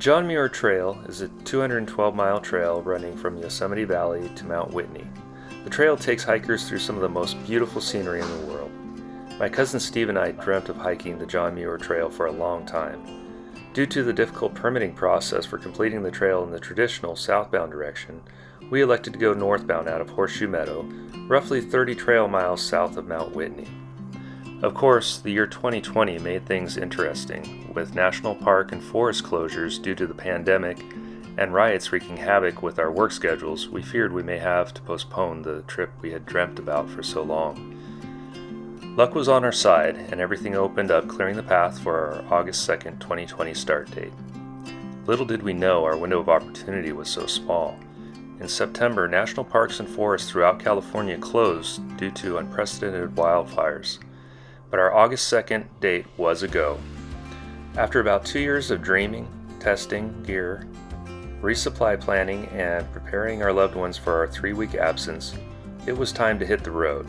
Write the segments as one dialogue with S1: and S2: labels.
S1: John Muir Trail is a 212-mile trail running from Yosemite Valley to Mount Whitney. The trail takes hikers through some of the most beautiful scenery in the world. My cousin Steve and I dreamt of hiking the John Muir Trail for a long time. Due to the difficult permitting process for completing the trail in the traditional southbound direction, we elected to go northbound out of Horseshoe Meadow, roughly 30 trail miles south of Mount Whitney. Of course, the year 2020 made things interesting, with national park and forest closures due to the pandemic and riots wreaking havoc with our work schedules. We feared we may have to postpone the trip we had dreamt about for so long. Luck was on our side, and everything opened up, clearing the path for our August 2nd, 2020 start date. Little did we know our window of opportunity was so small. In September, national parks and forests throughout California closed due to unprecedented wildfires. But our August 2nd date was a go. After about 2 years of dreaming, testing, gear, resupply planning, and preparing our loved ones for our 3-week absence, it was time to hit the road.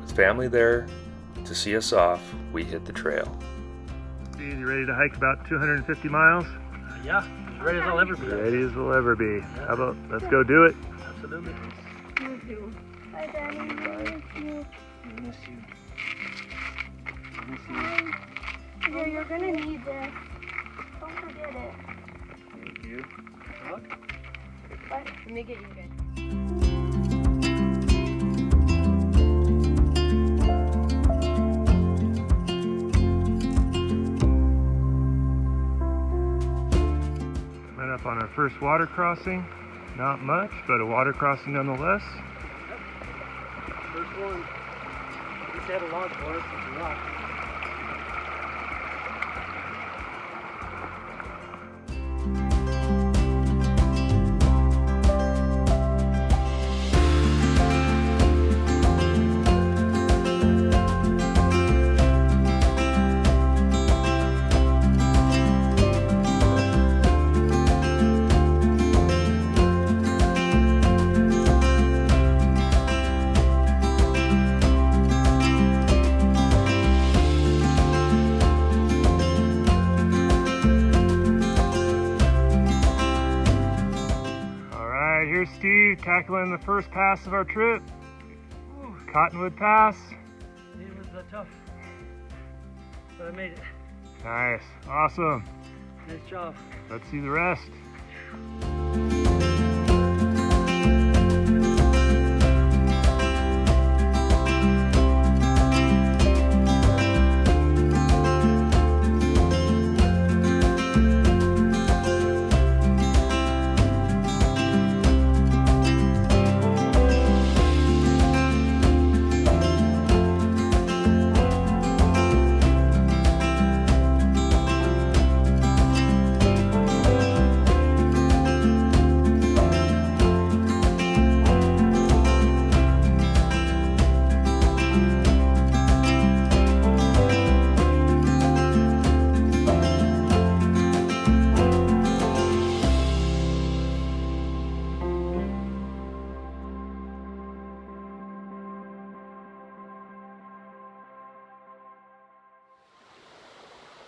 S1: With family there to see us off, we hit the trail.
S2: Steve, you ready to hike about 250 miles?
S3: Yeah, as ready as I'll ever be.
S2: Ready as we'll ever be. How about, let's go do it?
S3: Absolutely.
S4: You too. Bye, Daddy. I miss you.
S3: I miss you.
S4: Yeah, you're gonna need this. Don't forget it.
S3: Thank you. Look.
S4: But let me get you guys.
S2: Coming up on our first water crossing. Not much, but a water crossing nonetheless.
S3: First one. Just had a launch for us. It's a rock.
S2: Here's Steve tackling the first pass of our trip. Cottonwood Pass.
S3: It was tough, but I made it.
S2: Nice, awesome.
S3: Nice job.
S2: Let's see the rest.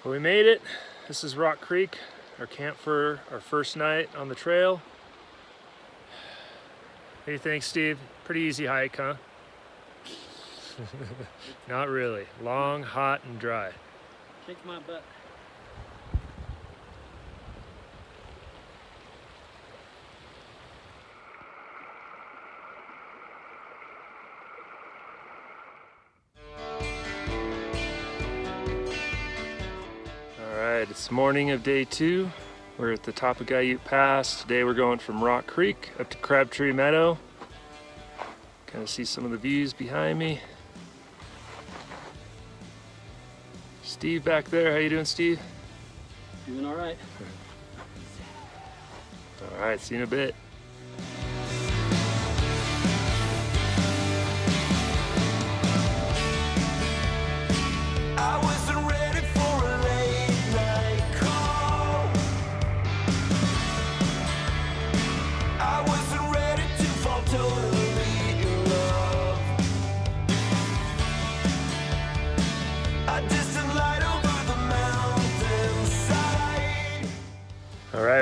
S2: Well, we made it. This is Rock Creek, our camp for our first night on the trail. What do you think, Steve? Pretty easy hike, huh? Not really. Long, hot, and dry.
S3: Kicked my butt.
S2: Alright, it's morning of day 2. We're at the top of Guyute Pass. Today we're going from Rock Creek up to Crabtree Meadow. Kind of see some of the views behind me. Steve back there, how you doing, Steve?
S3: Doing all right.
S2: Alright, see you in a bit.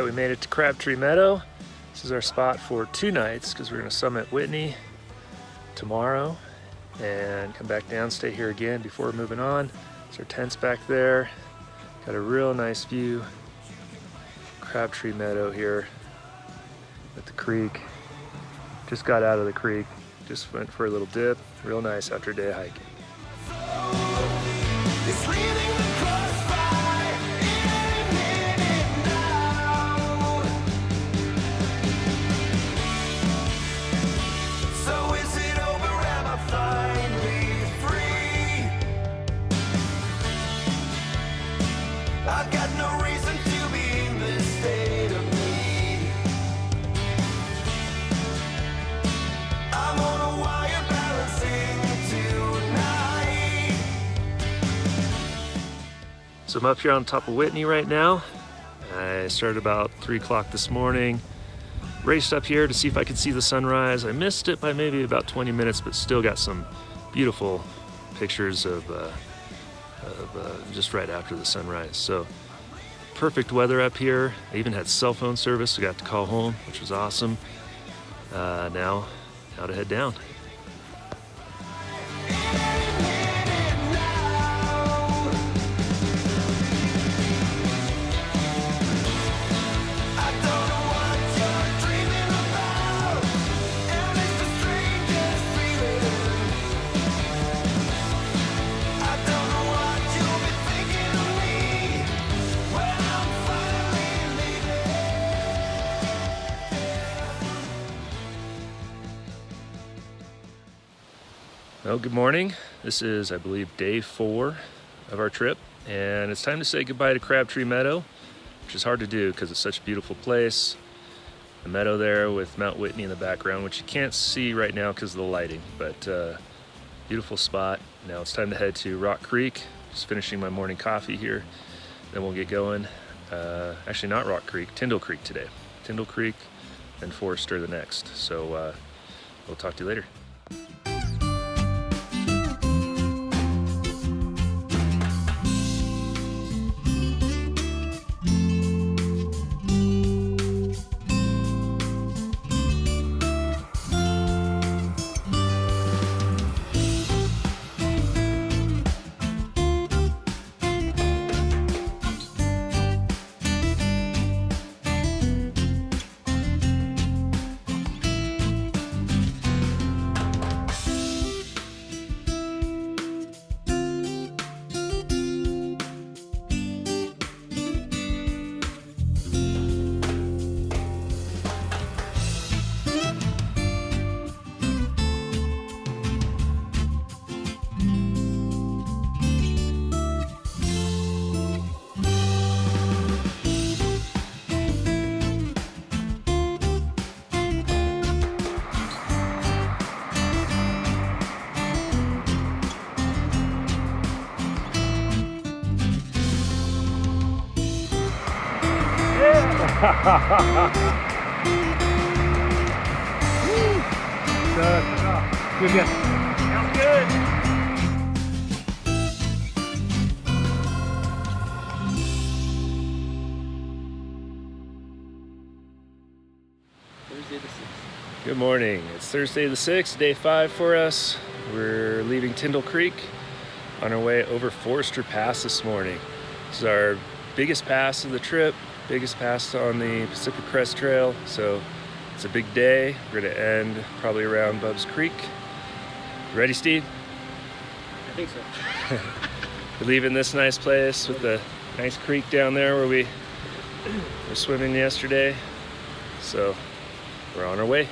S2: we made it to Crabtree Meadow. This is our spot for 2 nights because we're going to summit Whitney tomorrow and come back down, stay here again before moving on. So our tent's back there. Got a real nice view. Crabtree Meadow here at the creek. Just got out of the creek. Just went for a little dip. Real nice after a day of hiking. So I'm up here on top of Whitney right now. I started about 3 o'clock this morning. Raced up here to see if I could see the sunrise. I missed it by maybe about 20 minutes, but still got some beautiful pictures of just right after the sunrise. So perfect weather up here. I even had cell phone service, so got to call home, which was awesome. Now to head down. Well, good morning. This is, I believe, day 4 of our trip, and it's time to say goodbye to Crabtree Meadow, which is hard to do because it's such a beautiful place. The meadow there with Mount Whitney in the background, which you can't see right now because of the lighting, but beautiful spot. Now it's time to head to Rock Creek. Just finishing my morning coffee here. Then we'll get going. Actually, not Rock Creek, Tyndall Creek today. Tyndall Creek and Forester the next. So we'll talk to you later.
S3: Good, good. Sounds good.
S5: Thursday the 6th.
S2: Good morning. It's Thursday the 6th, day 5 for us. We're leaving Tyndall Creek on our way over Forester Pass this morning. This is our biggest pass of the trip, biggest pass on the Pacific Crest Trail, so it's a big day. We're gonna end probably around Bub's Creek. You ready, Steve?
S5: I think so.
S2: We're leaving this nice place with the nice creek down there where we were swimming yesterday. So we're on our way.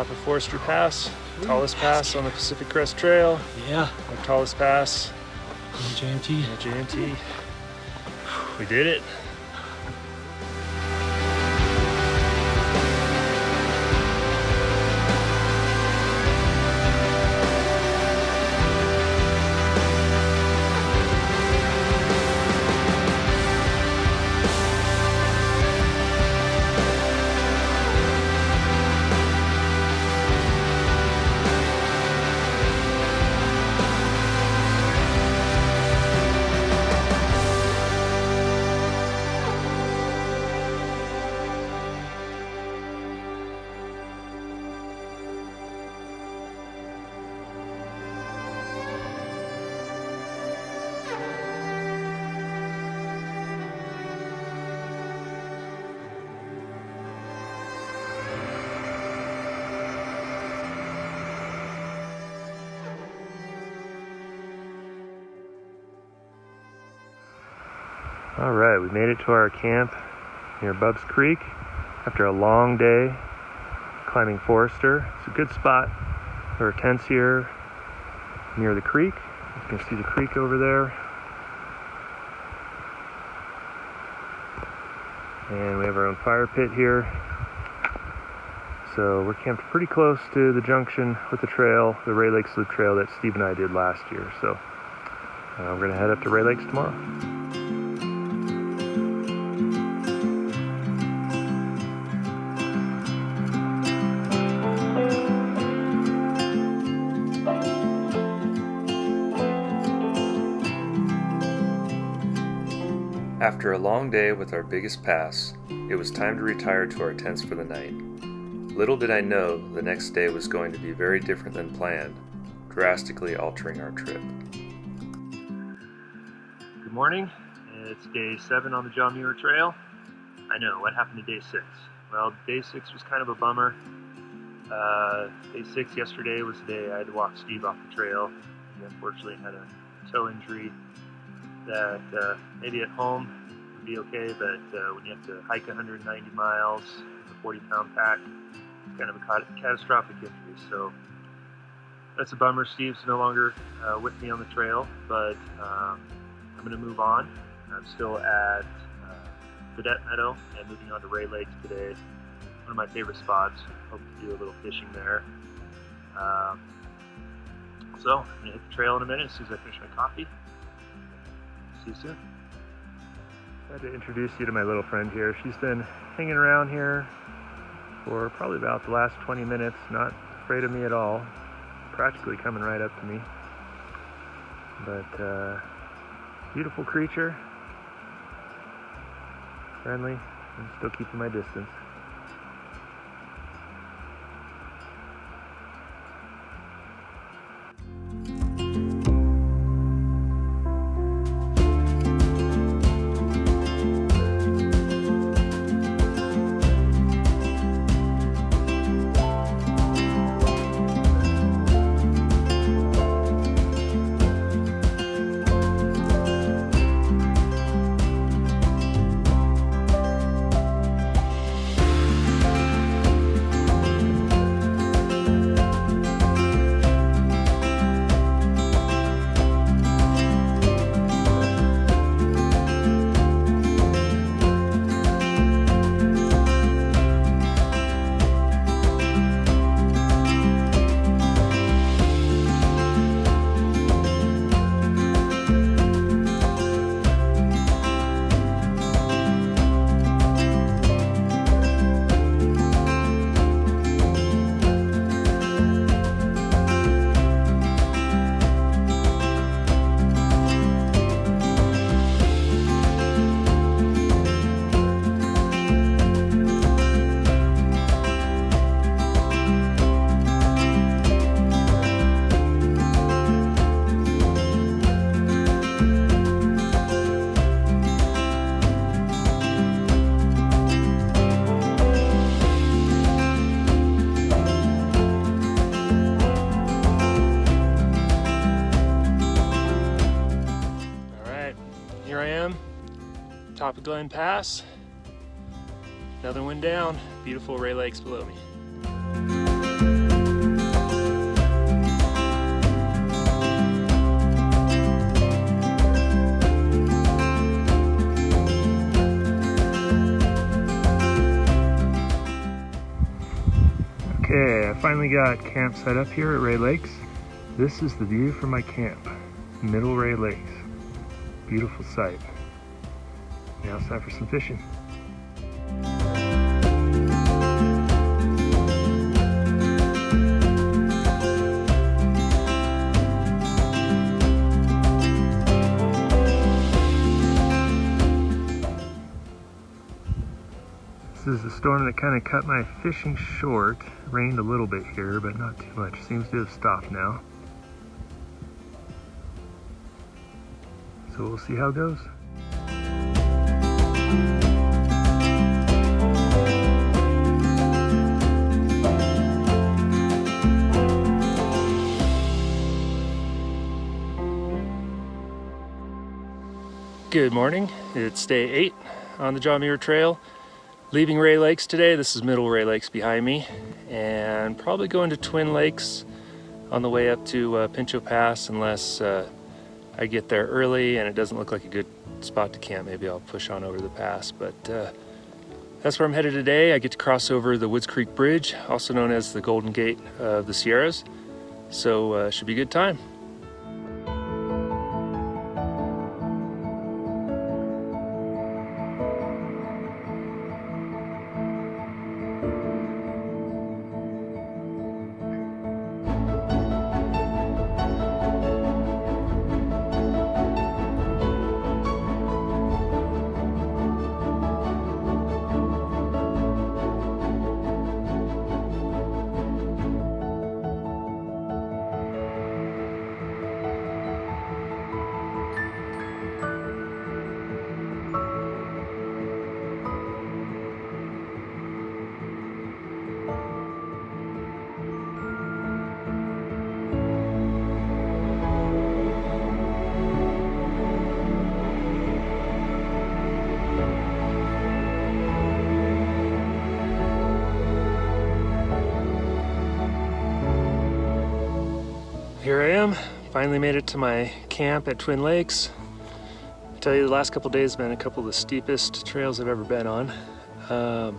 S2: top of Forester Pass, tallest pass on the Pacific Crest Trail.
S5: Yeah.
S2: Our tallest pass.
S5: JMT.
S2: Yeah, JMT. We did it.
S1: All right, we made it to our camp near Bubbs Creek after a long day climbing Forester. It's a good spot. There are tents here near the creek. You can see the creek over there. And we have our own fire pit here. So we're camped pretty close to the junction with the trail, the Ray Lakes Loop Trail that Steve and I did last year. So we're gonna head up to Ray Lakes tomorrow. After a long day with our biggest pass, it was time to retire to our tents for the night. Little did I know the next day was going to be very different than planned, drastically altering our trip. Good morning. It's day 7 on the John Muir Trail. I know, what happened to day 6? Well, day 6 was kind of a bummer. Day 6 yesterday was the day I had to walk Steve off the trail. He unfortunately had a toe injury that maybe at home would be okay, but when you have to hike 190 miles with a 40-pound pack, it's kind of a catastrophic injury. So that's a bummer. Steve's no longer with me on the trail, but I'm going to move on. I'm still at Meadow and moving on to Ray Lakes today. One of my favorite spots. Hope to do a little fishing there. So I'm going to hit the trail in a minute as soon as I finish my coffee. See you soon. I had to introduce you to my little friend here. She's been hanging around here for probably about the last 20 minutes, not afraid of me at all, practically coming right up to me. But beautiful creature, friendly, and still keeping my distance.
S2: Top of Glen Pass. Another one down. Beautiful Ray Lakes below me. Finally got camp set up here at Ray Lakes. This is the view from my camp, Middle Ray Lakes. Beautiful sight. Now it's time for some fishing. This is a storm that kind of cut my fishing short. Rained a little bit here, but not too much. Seems to have stopped now. So we'll see how it goes. Good morning. It's day 8 on the John Muir Trail. Leaving Ray Lakes today. This is Middle Ray Lakes behind me, and probably going to Twin Lakes on the way up to Pinchot Pass, unless I get there early and it doesn't look like a good spot to camp. Maybe I'll push on over the pass, but that's where I'm headed today. I get to cross over the Woods Creek Bridge, also known as the Golden Gate of the Sierras, so should be a good time. Here I am, finally made it to my camp at Twin Lakes. I tell you, the last couple days have been a couple of the steepest trails I've ever been on. So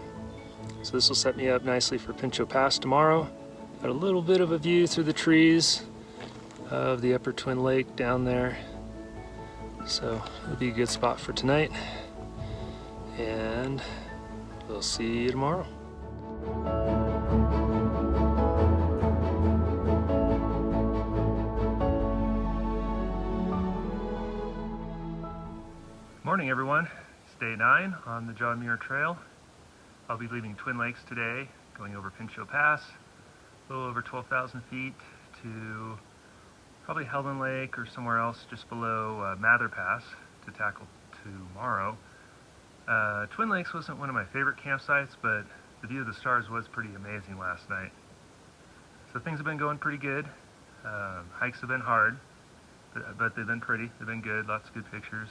S2: this will set me up nicely for Pinchot Pass tomorrow. Got a little bit of a view through the trees of the upper Twin Lake down there. So it'll be a good spot for tonight. And we'll see you tomorrow. Morning everyone, it's day 9 on the John Muir Trail. I'll be leaving Twin Lakes today, going over Pinchot Pass, a little over 12,000 feet to probably Helen Lake or somewhere else just below Mather Pass to tackle tomorrow. Twin Lakes wasn't one of my favorite campsites, but the view of the stars was pretty amazing last night. So things have been going pretty good. Hikes have been hard, but they've been pretty, they've been good, lots of good pictures.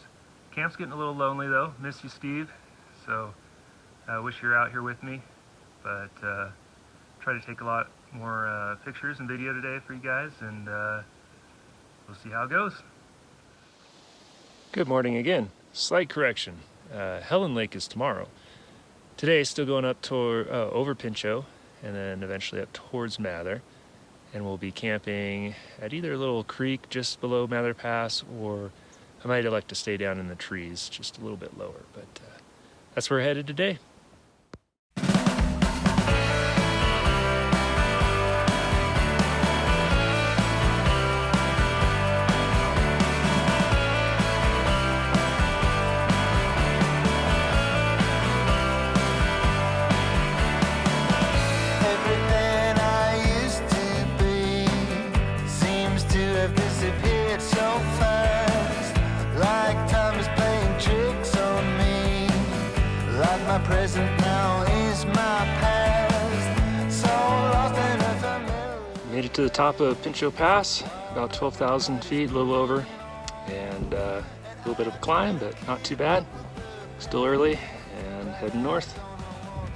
S2: Camp's getting a little lonely though. Miss you, Steve. So I wish you were out here with me. But try to take a lot more pictures and video today for you guys, and we'll see how it goes. Good morning again. Slight correction. Helen Lake is tomorrow. Today, still going up toward over Pinchot, and then eventually up towards Mather. And we'll be camping at either a little creek just below Mather Pass, or I might elect to stay down in the trees just a little bit lower, but that's where we're headed today.
S6: Everything I used to be seems to have disappeared so fast, like time is playing tricks on me, like my present now is my past, so lost in a familiar.
S2: Made it to the top of Pinchot Pass, about 12,000 feet, a little over, and a little bit of a climb, but not too bad. Still early and heading north.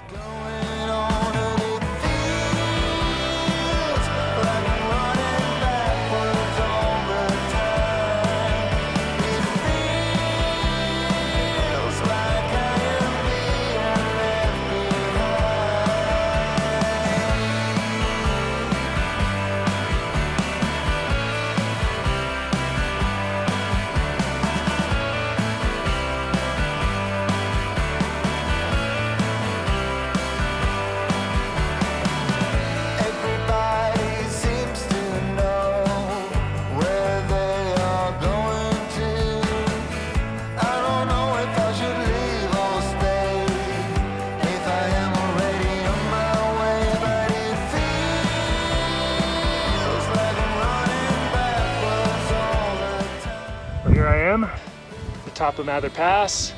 S6: Going on and it feels like I'm running backwards all the time. It feels like I am being left behind.
S2: am, the top of Mather Pass.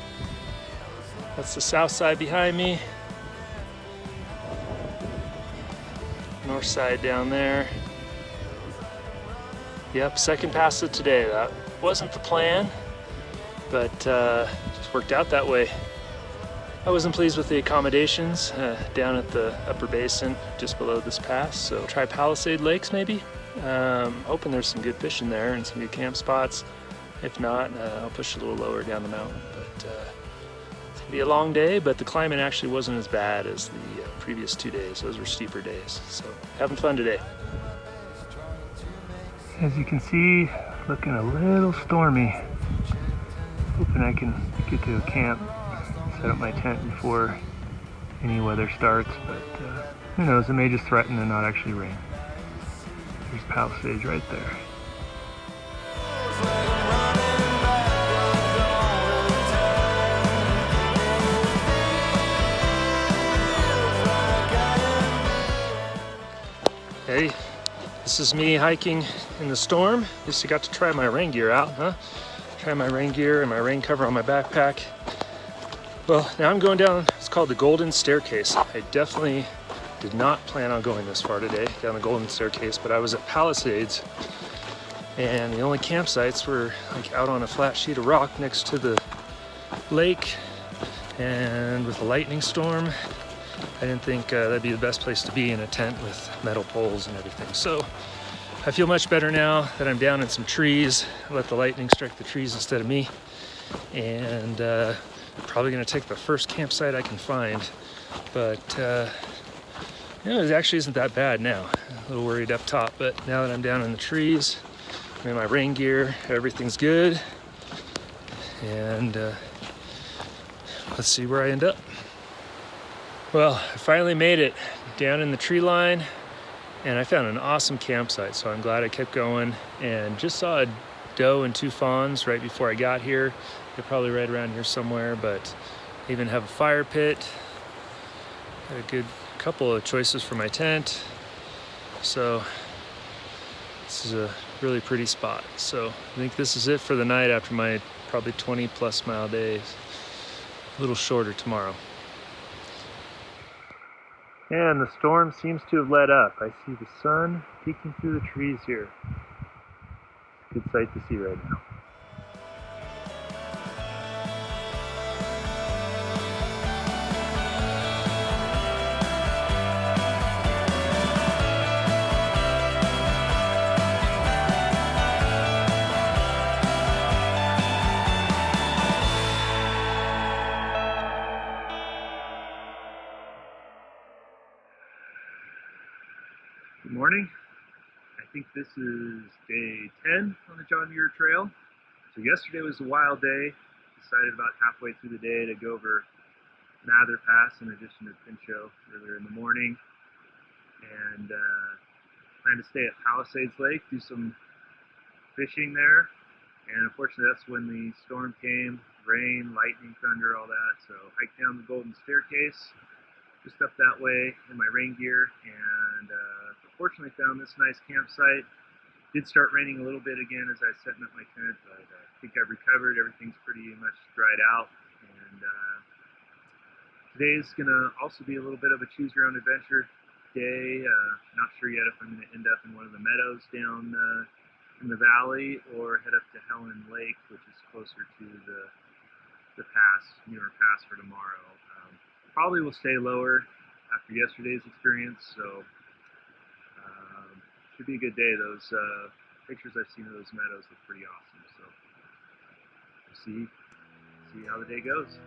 S2: That's the south side behind me. North side down there. Yep, second pass of today. That wasn't the plan, but just worked out that way. I wasn't pleased with the accommodations down at the upper basin just below this pass, so try Palisade Lakes maybe. Hoping there's some good fish in there and some good camp spots. If not, I'll push a little lower down the mountain. But it's gonna be a long day, but the climate actually wasn't as bad as the previous 2 days. Those were steeper days, so having fun today. As you can see, looking a little stormy. Hoping I can get to a camp, set up my tent before any weather starts, but who knows, it may just threaten to not actually rain. There's Palisades right there. Hey, this is me hiking in the storm. At least I got to try my rain gear out, huh? Try my rain gear and my rain cover on my backpack. Well, now I'm going down, it's called the Golden Staircase. I definitely did not plan on going this far today, down the Golden Staircase, but I was at Palisades, and the only campsites were like out on a flat sheet of rock next to the lake, and with a lightning storm, I didn't think that'd be the best place to be in a tent with metal poles and everything. So I feel much better now that I'm down in some trees. I let the lightning strike the trees instead of me, and probably gonna take the first campsite I can find, but you know, it actually isn't that bad now. A little worried up top, but now that I'm down in the trees, I'm in my rain gear, everything's good, and let's see where I end up. Well, I finally made it down in the tree line, and I found an awesome campsite, so I'm glad I kept going, and just saw a doe and 2 fawns right before I got here. They're probably right around here somewhere, but I even have a fire pit. Got a good couple of choices for my tent. So this is a really pretty spot. So I think this is it for the night after my probably 20+ mile days. A little shorter tomorrow. And the storm seems to have let up. I see the sun peeking through the trees here. Good sight to see right now. Good morning. I think this is day 10 on the John Muir Trail. So yesterday was a wild day. Decided about halfway through the day to go over Mather Pass in addition to Pinchot earlier in the morning. And plan to stay at Palisades Lake, do some fishing there. And unfortunately that's when the storm came, rain, lightning, thunder, all that. So hiked down the Golden Staircase, just up that way in my rain gear, and fortunately found this nice campsite. Did start raining a little bit again as I was setting up my tent, but I think I've recovered. Everything's pretty much dried out, and today's gonna also be a little bit of a choose your own adventure day. Not sure yet if I'm gonna end up in one of the meadows down in the valley or head up to Helen Lake, which is closer to the pass, Muir Pass, for tomorrow. Probably will stay lower after yesterday's experience, so should be a good day. Those pictures I've seen of those meadows look pretty awesome, so we'll see how the day goes.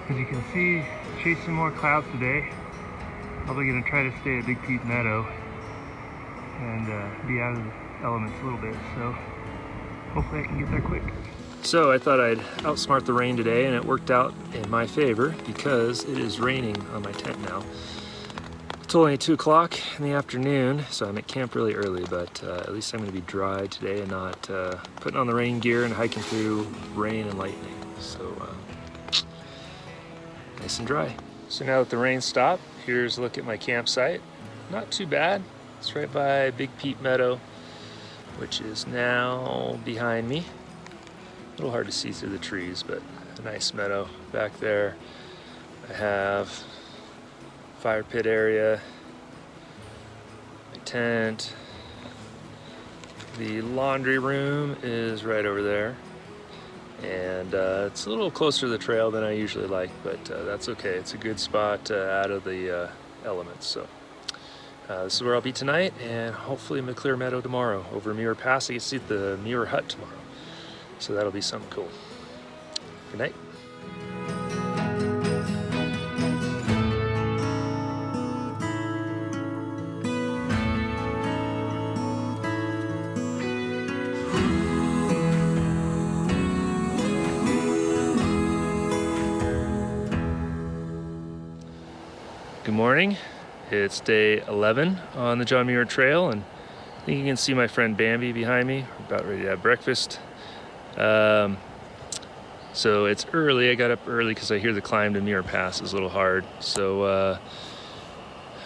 S2: As you can see, chasing more clouds today. Probably gonna try to stay at Big Peat Meadow and be out of the elements a little bit, so hopefully I can get there quick. So I thought I'd outsmart the rain today, and it worked out in my favor because it is raining on my tent now. It's only 2 o'clock in the afternoon, so I'm at camp really early, but at least I'm gonna be dry today and not putting on the rain gear and hiking through rain and lightning. So nice and dry. So now that the rain stopped, here's a look at my campsite. Not too bad. It's right by Big Peat Meadow, which is now behind me. A little hard to see through the trees, but a nice meadow back there. I have fire pit area, my tent. The laundry room is right over there. And it's a little closer to the trail than I usually like, but that's okay. It's a good spot out of the elements. So this is where I'll be tonight, and hopefully I'm a clear meadow tomorrow. Over Muir Pass, I can see the Muir Hut tomorrow. So that'll be something cool. Good night. Good morning. It's day 11 on the John Muir Trail, and I think you can see my friend Bambi behind me. We're about ready to have breakfast. So it's early. I got up early because I hear the climb to Muir Pass is a little hard. So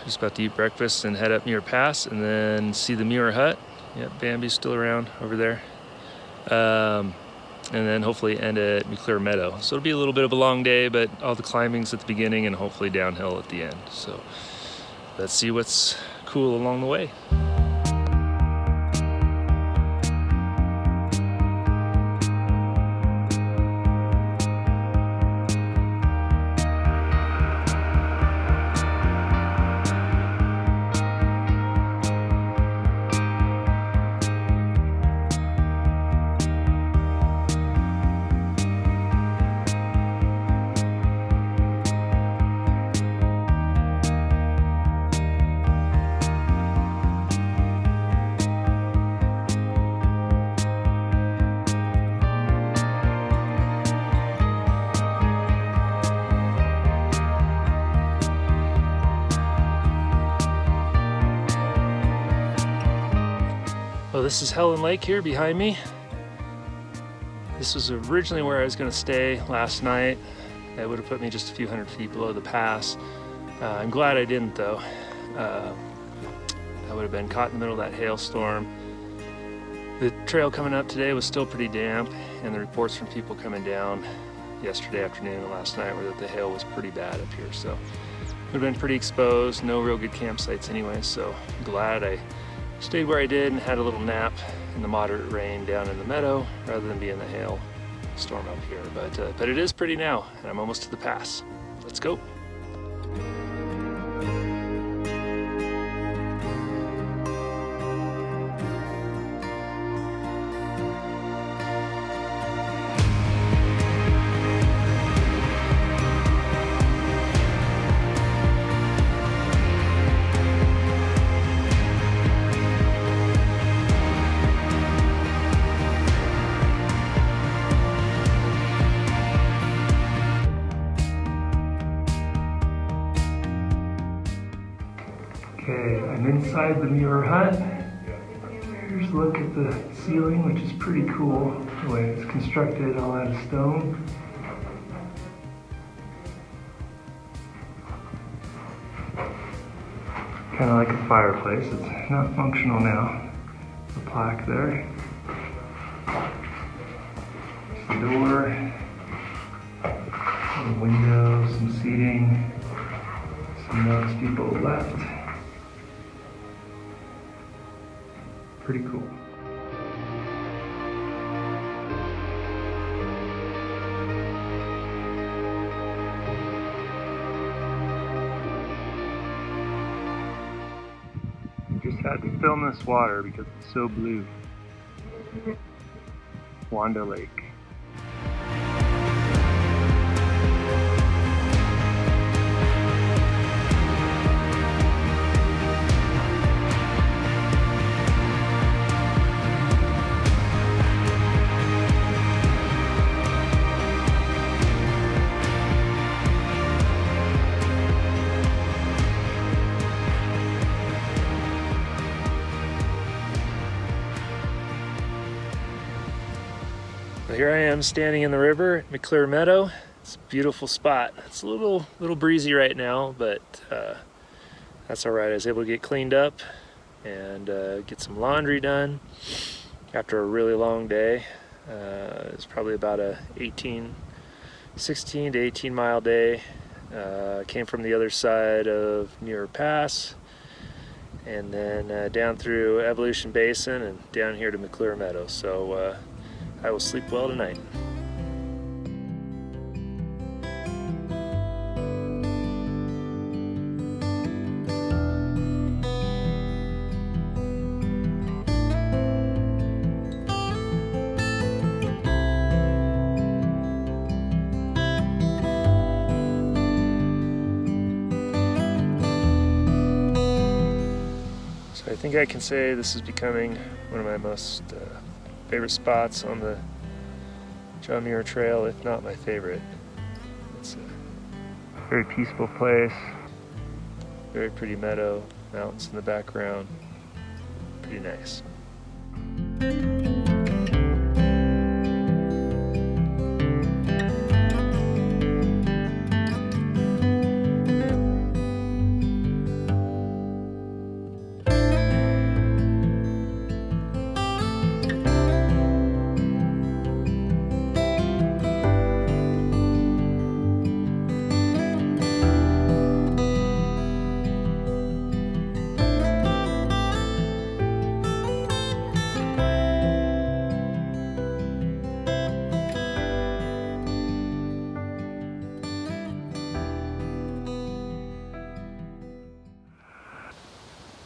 S2: just about to eat breakfast and head up Muir Pass and then see the Muir Hut. Yep, Bambi's still around over there. And then hopefully end at Clear Meadow. So it'll be a little bit of a long day, but all the climbing's at the beginning and hopefully downhill at the end. So let's see what's cool along the way. Well, this is Helen Lake here behind me. This was originally where I was going to stay last night. That would have put me just a few hundred feet below the pass. I'm glad I didn't, though. I would have been caught in the middle of that hailstorm. The trail coming up today was still pretty damp, and the reports from people coming down yesterday afternoon and last night were that the hail was pretty bad up here. So would have been pretty exposed, no real good campsites anyway, so I'm glad I stayed where I did and had a little nap in the moderate rain down in the meadow rather than be in the hail storm up here. But it is pretty now, and I'm almost to the pass. Let's go. Okay, I'm inside the Muir Hut. Here's a look at the ceiling, which is pretty cool. The way it's constructed all out of stone. Kind of like a fireplace. It's not functional now. The plaque there. There's the door. Some windows, some seating. Some notes people left. Pretty cool. Just had to film this water because it's so blue. Wanda Lake. here I am standing in the river at McClure Meadow. It's a beautiful spot. It's a little breezy right now, but that's all right. I was able to get cleaned up and get some laundry done after a really long day. It's probably about a 16 to 18 mile day. Came from the other side of Muir Pass and then down through Evolution Basin and down here to McClure Meadow. So I will sleep well tonight. I think I can say this is becoming one of my most favorite spots on the John Muir Trail, if not my favorite. It's a very peaceful place, very pretty meadow, mountains in the background, pretty nice.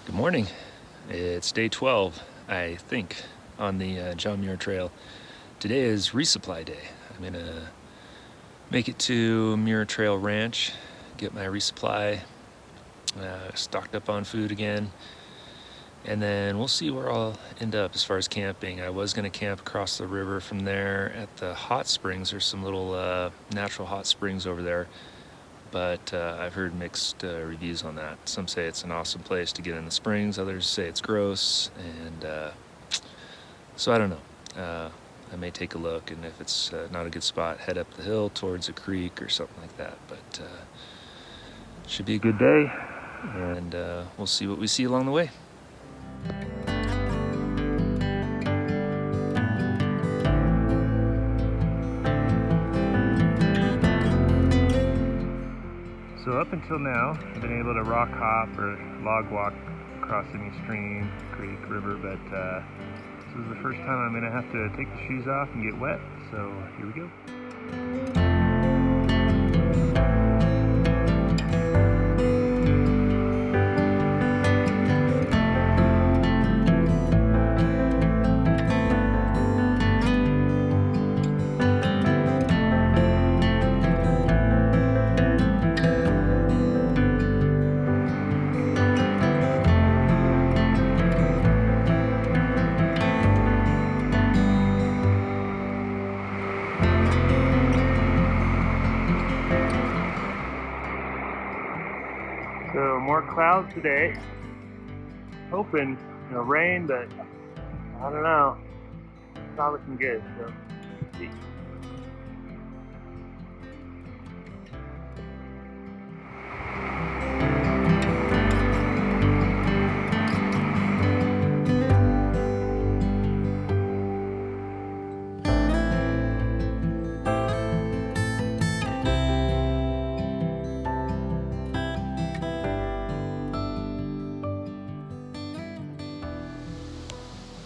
S2: Good morning. It's day 12, I think, on the John Muir Trail. Today is resupply day. I'm gonna make it to Muir Trail Ranch, get my resupply, stocked up on food again, and then we'll see where I'll end up as far as camping. I was gonna camp across the river from there at the hot springs. There's some little natural hot springs over there. But I've heard mixed reviews on that. Some say it's an awesome place to get in the springs, others say it's gross, and so I don't know. I may take a look, and if it's not a good spot, head up the hill towards a creek or something like that. But should be a good day, and we'll see what we see along the way. So up until now, I've been able to rock hop or log walk across any stream, creek, river, but this is the first time I'm going to have to take the shoes off and get wet, so here we go. So more clouds today. Hoping, rain, but I don't know. It's not looking good, so let's see.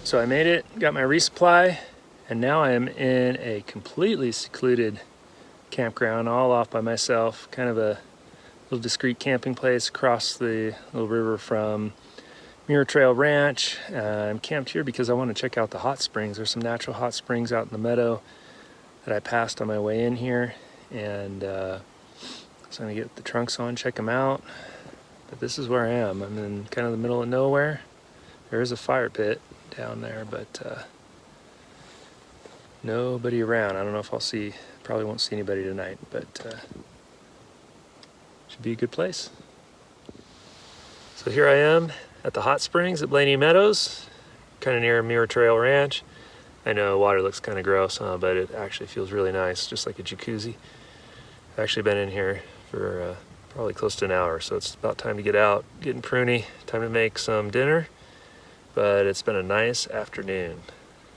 S2: So I made it, got my resupply, and now I am in a completely secluded campground, all off by myself, kind of a little discreet camping place across the little river from Muir Trail Ranch. I'm camped here because I want to check out the hot springs. There's some natural hot springs out in the meadow that I passed on my way in here, and so I'm gonna get the trunks on, check them out. But this is where I am. I'm in kind of the middle of nowhere. There is a fire pit down there, but nobody around. I don't know if I'll see, probably won't see anybody tonight, but should be a good place. So here I am at the hot springs at Meadows, kind of near Muir Trail Ranch. I know water looks kind of gross, huh? But it actually feels really nice, just like a jacuzzi. I've actually been in here for probably close to an hour, so it's about time to get out, getting pruny, time to make some dinner. But it's been a nice afternoon.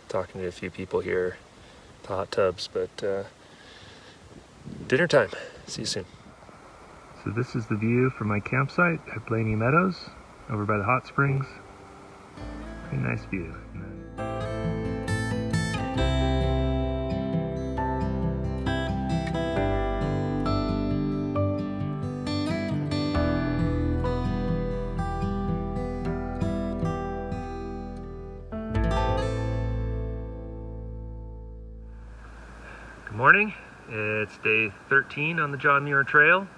S2: Talking to a few people here, the hot tubs, but dinner time. See you soon. So this is the view from my campsite at Blaney Meadows, over by the hot springs. Pretty nice view. Good morning. It's day 13 on the John Muir Trail,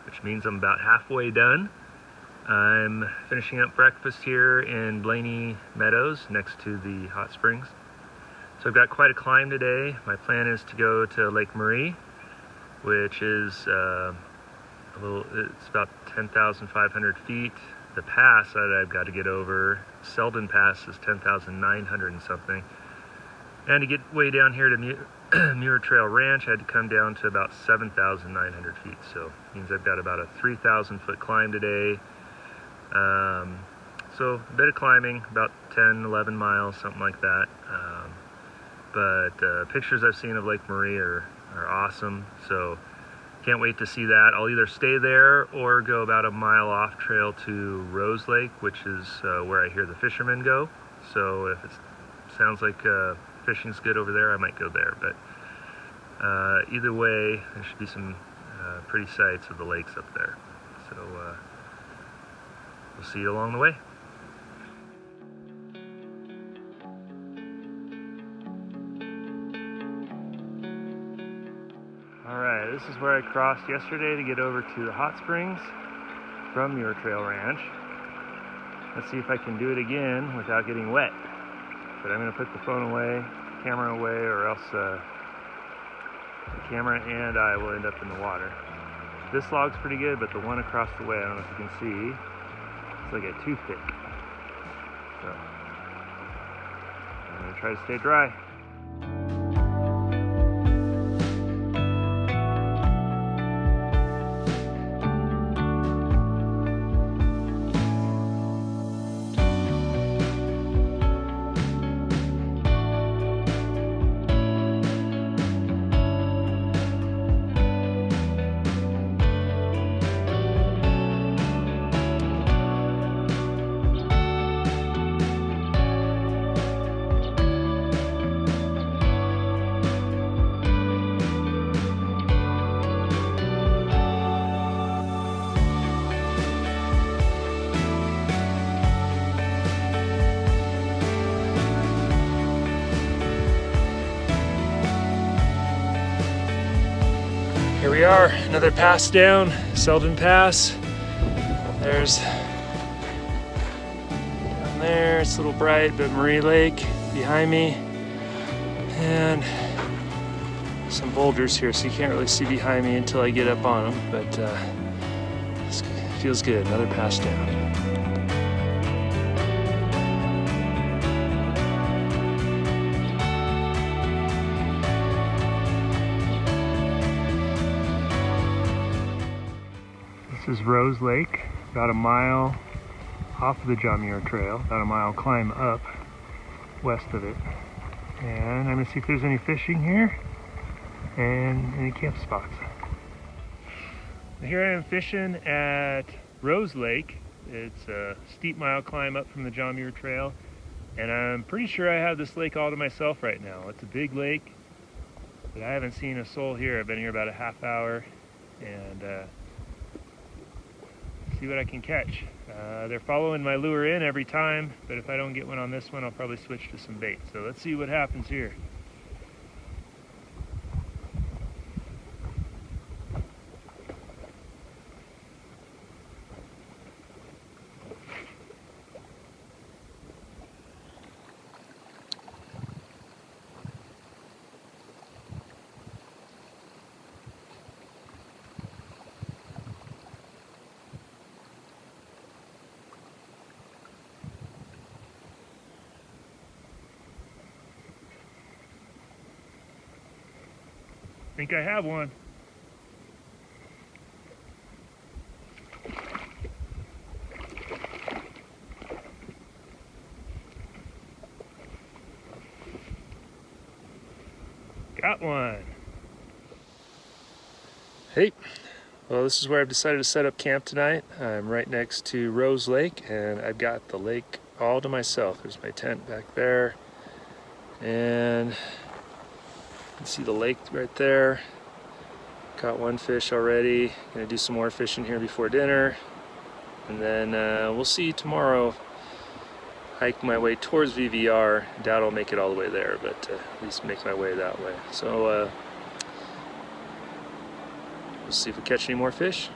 S2: which means I'm about halfway done. I'm finishing up breakfast here in Blaney Meadows next to the hot springs. So I've got quite a climb today. My plan is to go to Lake Marie, which is it's about 10,500 feet. The pass that I've got to get over, Selden Pass, is 10,900 and something. And to get way down here to Muir Trail Ranch, I had to come down to about 7,900 feet. So it means I've got about a 3,000 foot climb today. So a bit of climbing, about 10, 11 miles, something like that. But pictures I've seen of Lake Marie are awesome. So can't wait to see that. I'll either stay there or go about a mile off trail to Rose Lake, which is where I hear the fishermen go. So if it sounds like fishing's good over there, I might go there. But either way, there should be some pretty sights of the lakes up there. So we'll see you along the way. Alright, this is where I crossed yesterday to get over to the hot springs from Muir Trail Ranch. Let's see if I can do it again without getting wet. But I'm going to put the phone away, camera away, or else the camera and I will end up in the water. This log's pretty good, but the one across the way, I don't know if you can see, it's like a toothpick. So I'm going to try to stay dry. Here we are, another pass down, Selden Pass. There's down there, it's a little bright, but Marie Lake behind me. And some boulders here, so you can't really see behind me until I get up on them, but it feels good, another pass down. This is Rose Lake, about a mile off of the John Muir Trail, about a mile climb up west of it. And I'm gonna see if there's any fishing here and any camp spots. Here I am fishing at Rose Lake. It's a steep mile climb up from the John Muir Trail, and I'm pretty sure I have this lake all to myself right now. It's a big lake, but I haven't seen a soul here. I've been here about a half hour, and see what I can catch. They're following my lure in every time, but if I don't get one on this one, I'll probably switch to some bait. So let's see what happens here. Think I have one. Got one. Hey, well, this is where I've decided to set up camp tonight. I'm right next to Rose Lake, and I've got the lake all to myself. There's my tent back there, and you can see the lake right there. Caught one fish already. Gonna do some more fishing here before dinner, and then we'll see tomorrow. Hike my way towards VVR. Doubt I'll make it all the way there, but at least make my way that way. So we'll see if we catch any more fish.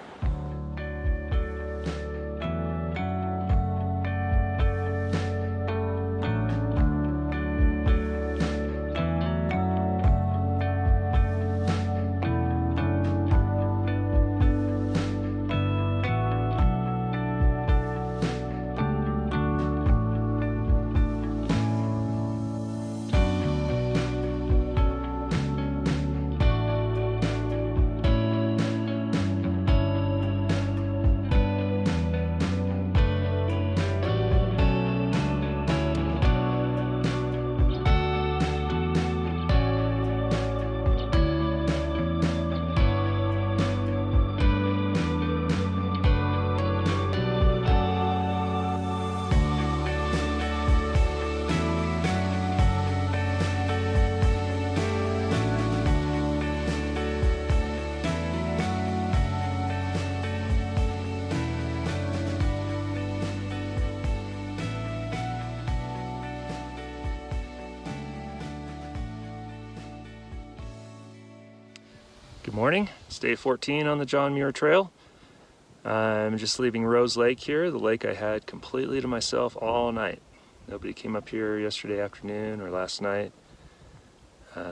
S2: Good morning, it's day 14 on the John Muir Trail. I'm just leaving Rose Lake here, the lake I had completely to myself all night. Nobody came up here yesterday afternoon or last night,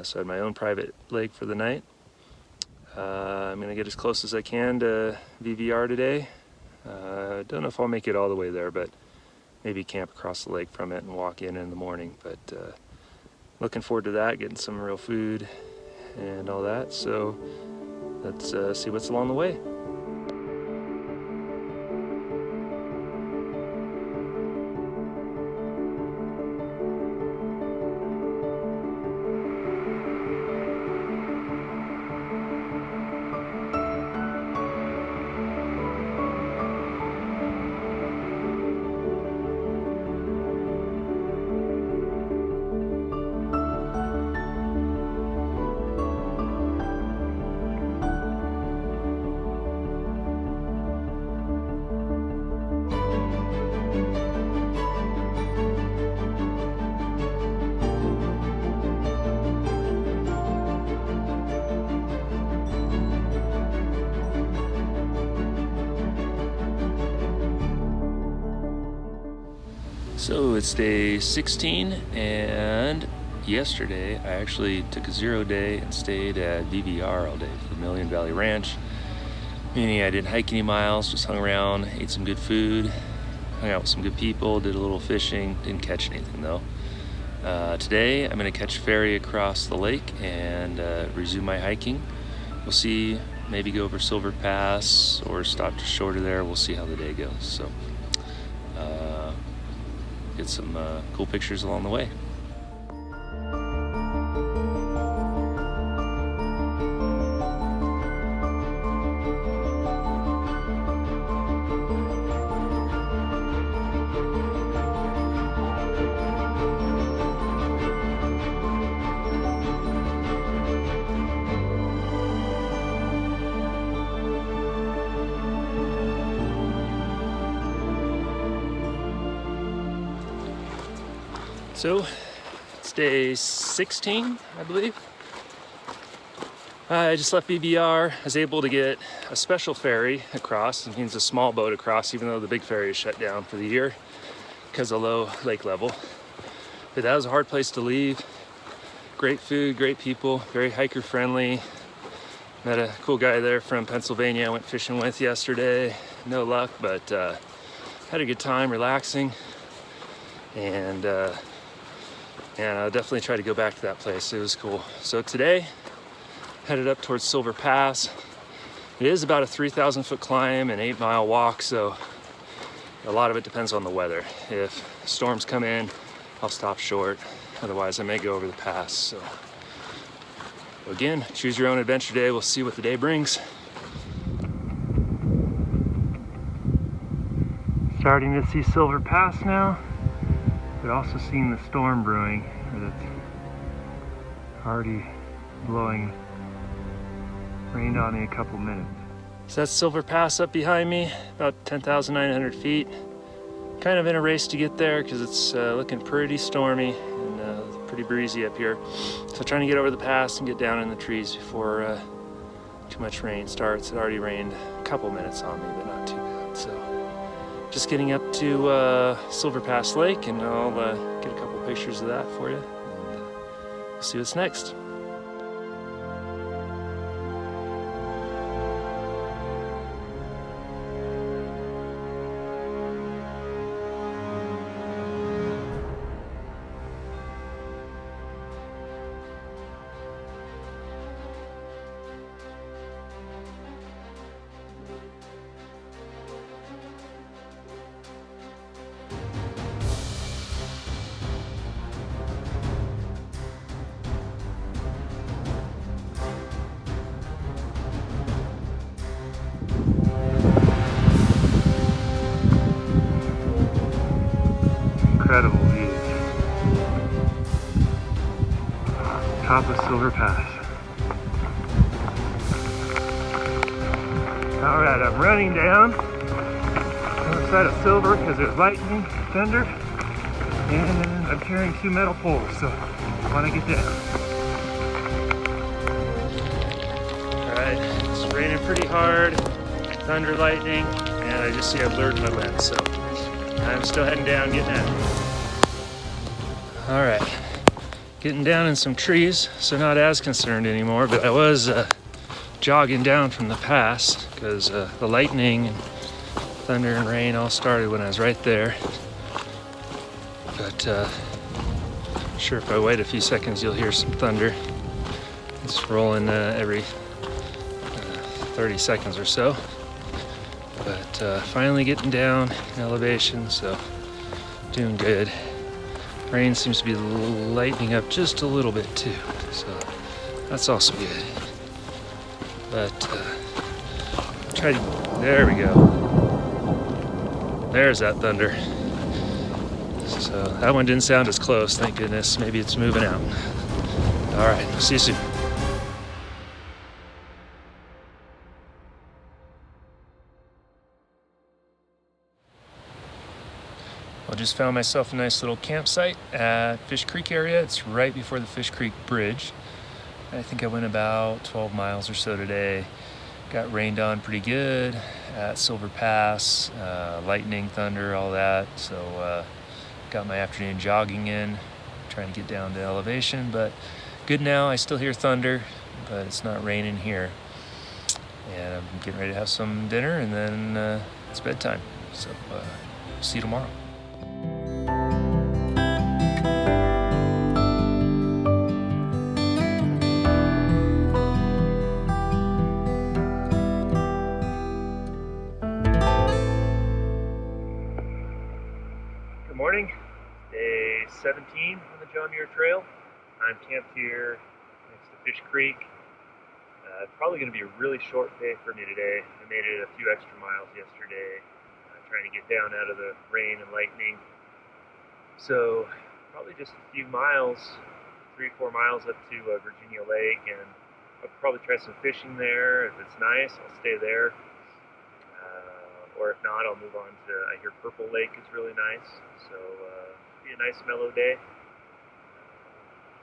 S2: so I had my own private lake for the night. I'm gonna get as close as I can to VVR today. Don't know if I'll make it all the way there, but maybe camp across the lake from it and walk in the morning. But looking forward to that, getting some real food and all that. So let's see what's along the way. So it's day 16, and yesterday I actually took a 0 day and stayed at VVR all day for Million Valley Ranch. Meaning I didn't hike any miles, just hung around, ate some good food, hung out with some good people, did a little fishing, didn't catch anything though. Today I'm going to catch a ferry across the lake and resume my hiking. We'll see, maybe go over Silver Pass or stop just shorter there. We'll see how the day goes. So get some cool pictures along the way. So it's day 16, I believe. I just left VVR. I was able to get a special ferry across. It means a small boat across, even though the big ferry is shut down for the year because of low lake level. But that was a hard place to leave. Great food, great people, very hiker friendly. Met a cool guy there from Pennsylvania I went fishing with yesterday. No luck, but had a good time relaxing. And I'll definitely try to go back to that place. It was cool. So today, headed up towards Silver Pass. It is about a 3,000 foot climb and 8-mile walk, so a lot of it depends on the weather. If storms come in, I'll stop short. Otherwise, I may go over the pass. So again, choose your own adventure day. We'll see what the day brings. Starting to see Silver Pass now, but also seeing the storm brewing that's already blowing. Rained on me a couple minutes. So that's Silver Pass up behind me, about 10,900 feet. Kind of in a race to get there because it's looking pretty stormy and pretty breezy up here. So trying to get over the pass and get down in the trees before too much rain starts. It already rained a couple minutes on me, but not too bad. So just getting up to Silver Pass Lake, and I'll get a couple pictures of that for you. And we'll see what's next. Incredible views. Top of Silver Pass. Alright, I'm running down on the side of Silver because there's lightning, thunder, and I'm carrying 2 metal poles, so I want to get down. Alright, it's raining pretty hard, thunder, lightning, and I just see a blur in my lens, so I'm still heading down, getting at it. All right, getting down in some trees, so not as concerned anymore, but I was jogging down from the pass because the lightning and thunder and rain all started when I was right there. But sure, if I wait a few seconds, you'll hear some thunder. It's rolling every 30 seconds or so. But finally getting down in elevation, so doing good. Rain seems to be lightening up just a little bit too, so that's also good. But try to, there we go. There's that thunder. So that one didn't sound as close, thank goodness. Maybe it's moving out. All right, see you soon. I just found myself a nice little campsite at Fish Creek area. It's right before the Fish Creek Bridge. I think I went about 12 miles or so today. Got rained on pretty good at Silver Pass, lightning, thunder, all that. So got my afternoon jogging in, trying to get down to elevation, but good now. I still hear thunder, but it's not raining here. And I'm getting ready to have some dinner, and then it's bedtime. So see you tomorrow. Morning, day 17 on the John Muir Trail. I'm camped here next to Fish Creek. It's probably going to be a really short day for me today. I made it a few extra miles yesterday, trying to get down out of the rain and lightning. So probably just a few miles, 3-4 miles up to Virginia Lake, and I'll probably try some fishing there. If it's nice, I'll stay there. Or if not, I'll move on to, I hear Purple Lake is really nice, so be a nice mellow day.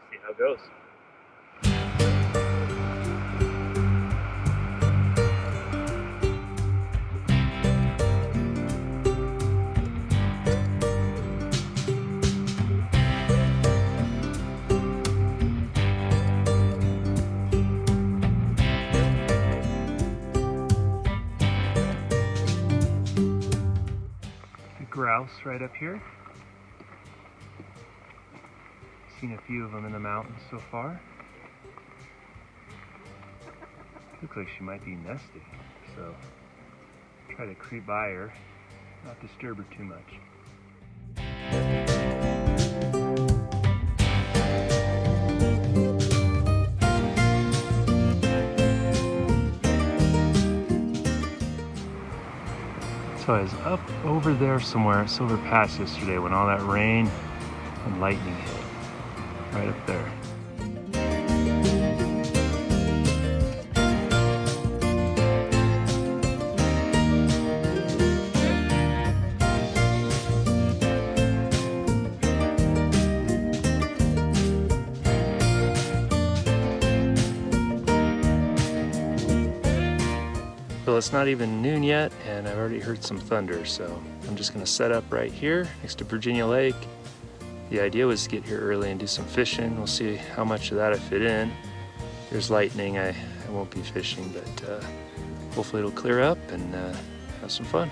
S2: See how it goes. Grouse right up here. Seen a few of them in the mountains so far. Looks like she might be nesting, so try to creep by her, not disturb her too much. So I was up over there somewhere at Silver Pass yesterday when all that rain and lightning hit. Right up there. Well, it's not even noon yet, and I've already heard some thunder, so I'm just gonna set up right here next to Virginia Lake. The idea was to get here early and do some fishing. We'll see how much of that I fit in. There's lightning, I won't be fishing, but hopefully it'll clear up and have some fun.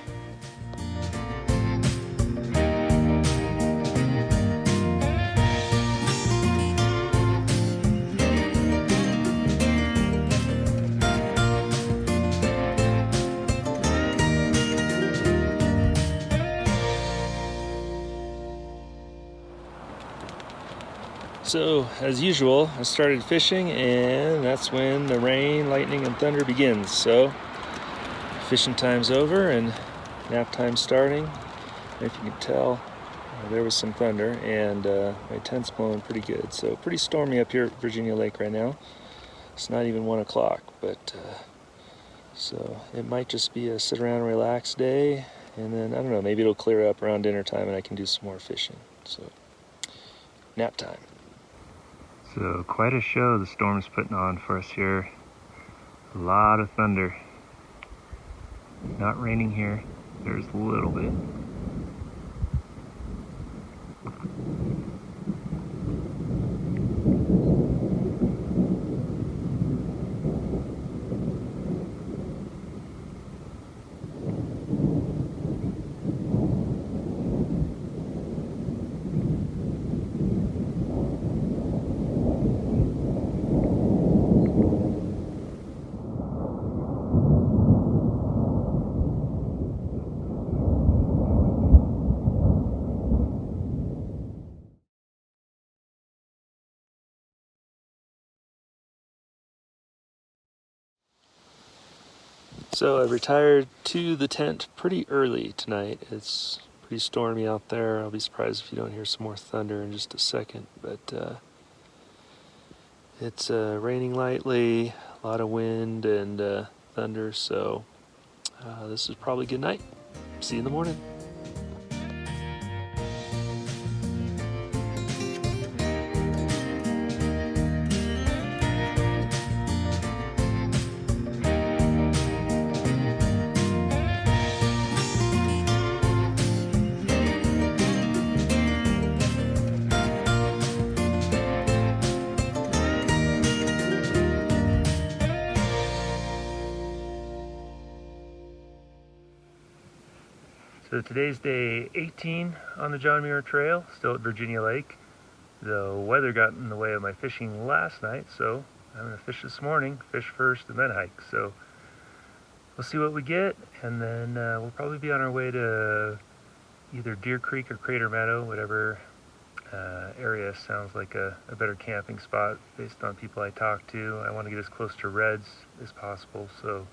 S2: So, as usual, I started fishing, and that's when the rain, lightning, and thunder begins. So, fishing time's over and nap time's starting. And if you can tell, there was some thunder, and my tent's blowing pretty good. So, pretty stormy up here at Virginia Lake right now. It's not even 1 o'clock, but so it might just be a sit around and relax day, and then I don't know, maybe it'll clear up around dinner time and I can do some more fishing. So, nap time. So quite a show the storm's putting on for us here. A lot of thunder. Not raining here. There's a little bit. So I retired to the tent pretty early tonight. It's pretty stormy out there. I'll be surprised if you don't hear some more thunder in just a second. But it's raining lightly, a lot of wind and thunder. So this is probably good night. See you in the morning. So today's day 18 on the John Muir Trail, still at Virginia Lake. The weather got in the way of my fishing last night, so I'm going to fish this morning, fish first and then hike. So we'll see what we get, and then we'll probably be on our way to either Deer Creek or Crater Meadow, whatever area sounds like a better camping spot based on people I talk to. I want to get as close to Reds as possible, so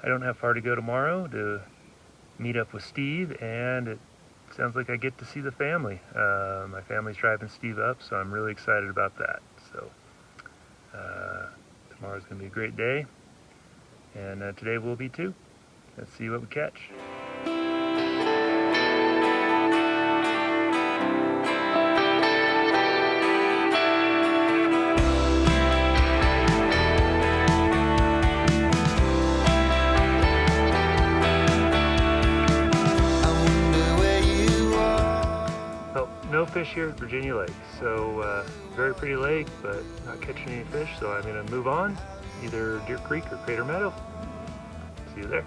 S2: I don't have far to go tomorrow to meet up with Steve, and it sounds like I get to see the family. My family's driving Steve up, so I'm really excited about that. So tomorrow's going to be a great day, and today will be too. Let's see what we catch. No fish here at Virginia Lake, so very pretty lake, but not catching any fish, so I'm going to move on, either Deer Creek or Crater Meadow. See you there.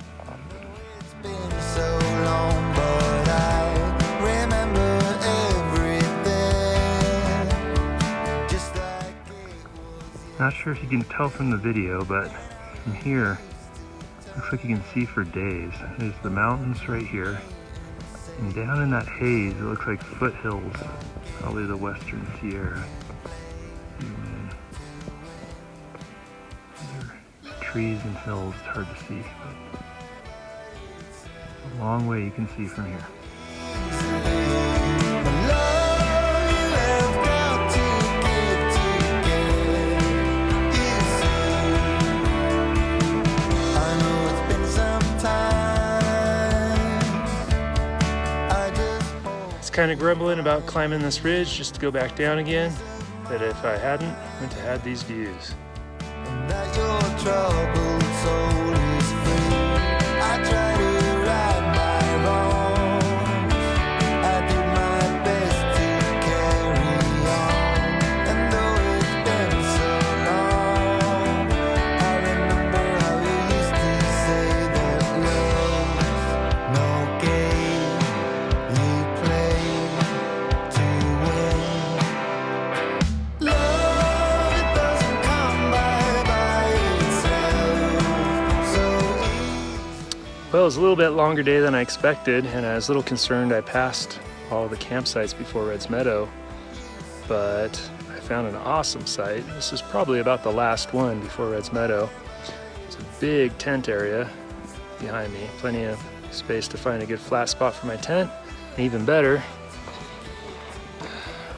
S6: It's been so long, but I remember everything. Just like it was
S2: Not sure if you can tell from the video, but from here, looks like you can see for days. There's the mountains right here. And down in that haze, it looks like foothills, probably the Western Sierra. And there's trees and hills, it's hard to see. But a long way you can see from here. Kind of grumbling about climbing this ridge just to go back down again, but if I hadn't, I wouldn't have had these views.
S6: That your troubled soul is free. I try to right my wrongs. I did my best to carry on. And though it's been so long, I remember how you used to say that love's no game you play to win. Love, it doesn't come by itself so easy.
S2: Well, it was a little bit longer day than I expected, and I was a little concerned I passed all the campsites before Red's Meadow, but I found an awesome site. This is probably about the last one before Red's Meadow. It's a big tent area behind me, plenty of space to find a good flat spot for my tent, and even better,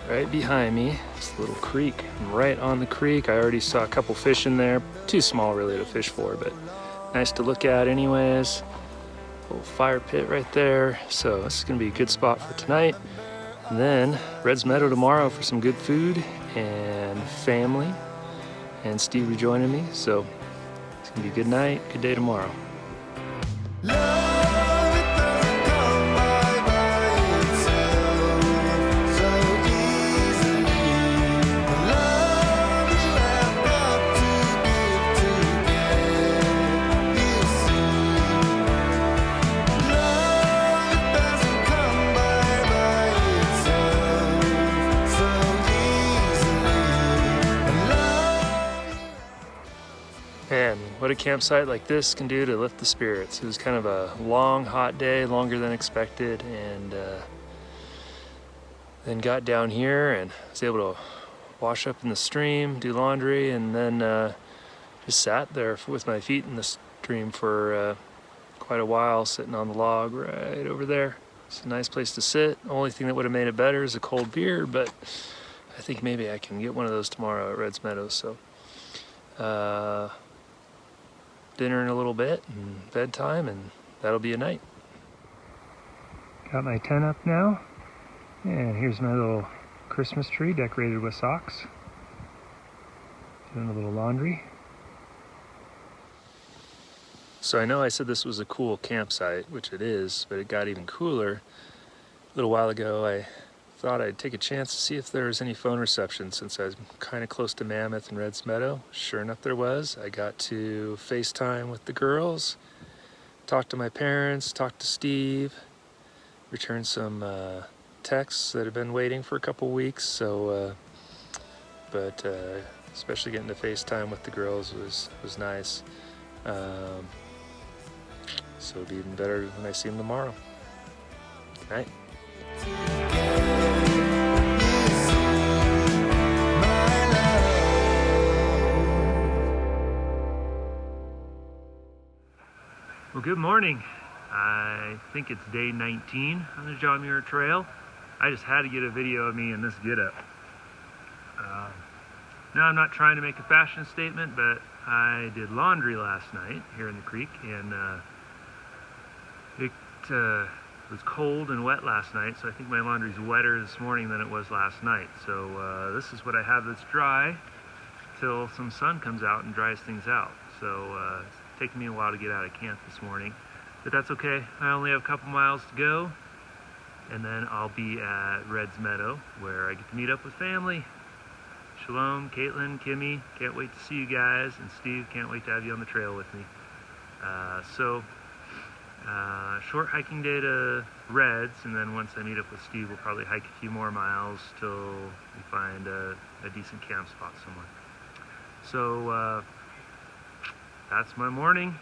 S2: right behind me, this little creek. I'm right on the creek. I already saw a couple fish in there, too small really to fish for, but nice to look at anyways. Little fire pit right there. So this is gonna be a good spot for tonight. And then Red's Meadow tomorrow for some good food and family. And Steve rejoining me. So it's gonna be a good night, good day tomorrow.
S6: Love, it doesn't come by itself so easily. Love, you have got to give to get. You see, love, it doesn't come by itself so easily. Love.
S2: Man, what a campsite like this can do to lift the spirits. It was kind of a long, hot day, longer than expected, and then got down here and was able to wash up in the stream, do laundry, and then just sat there with my feet in the stream for quite a while, sitting on the log right over there. It's a nice place to sit. Only thing that would have made it better is a cold beer, but I think maybe I can get one of those tomorrow at Red's Meadows. So dinner in a little bit and bedtime, and that'll be a night. Got my tent up now, and here's my little Christmas tree decorated with socks. Doing a little laundry. So I know I said this was a cool campsite, which it is, but it got even cooler. A little while ago I thought I'd take a chance to see if there was any phone reception since I was kind of close to Mammoth and Red's Meadow. Sure enough there was. I got to FaceTime with the girls, talked to my parents, talked to Steve, returned some texts that have been waiting for a couple weeks. So, but especially getting to FaceTime with the girls was nice. So it'll be even better when I see them tomorrow. Good night. Well, good morning. I think it's day 19 on the John Muir Trail. I just had to get a video of me in this getup. Now, I'm not trying to make a fashion statement, but I did laundry last night here in the creek, and it was cold and wet last night, so I think my laundry's wetter this morning than it was last night. So this is what I have that's dry till some sun comes out and dries things out. So it's taken me a while to get out of camp this morning, but that's okay. I only have a couple miles to go, and then I'll be at Red's Meadow, where I get to meet up with family. Shalom, Caitlin, Kimmy, can't wait to see you guys, and Steve, can't wait to have you on the trail with me. Short hiking day to Red's, and then once I meet up with Steve, we'll probably hike a few more miles till we find a decent camp spot somewhere. So That's my morning.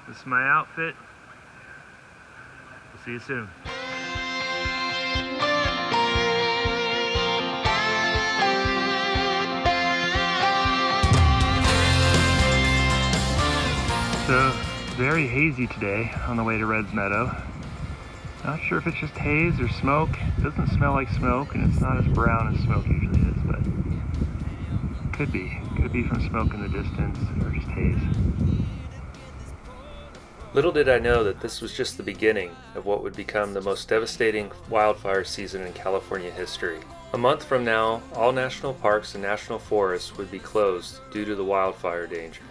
S2: This is my outfit. We'll see you soon. So, very hazy today on the way to Red's Meadow. Not sure if it's just haze or smoke. It doesn't smell like smoke, and it's not as brown as smoke usually is, but could be. Could be from smoke in the distance or just haze.
S1: Little did I know that this was just the beginning of what would become the most devastating wildfire season in California history. A month from now, all national parks and national forests would be closed due to the wildfire danger.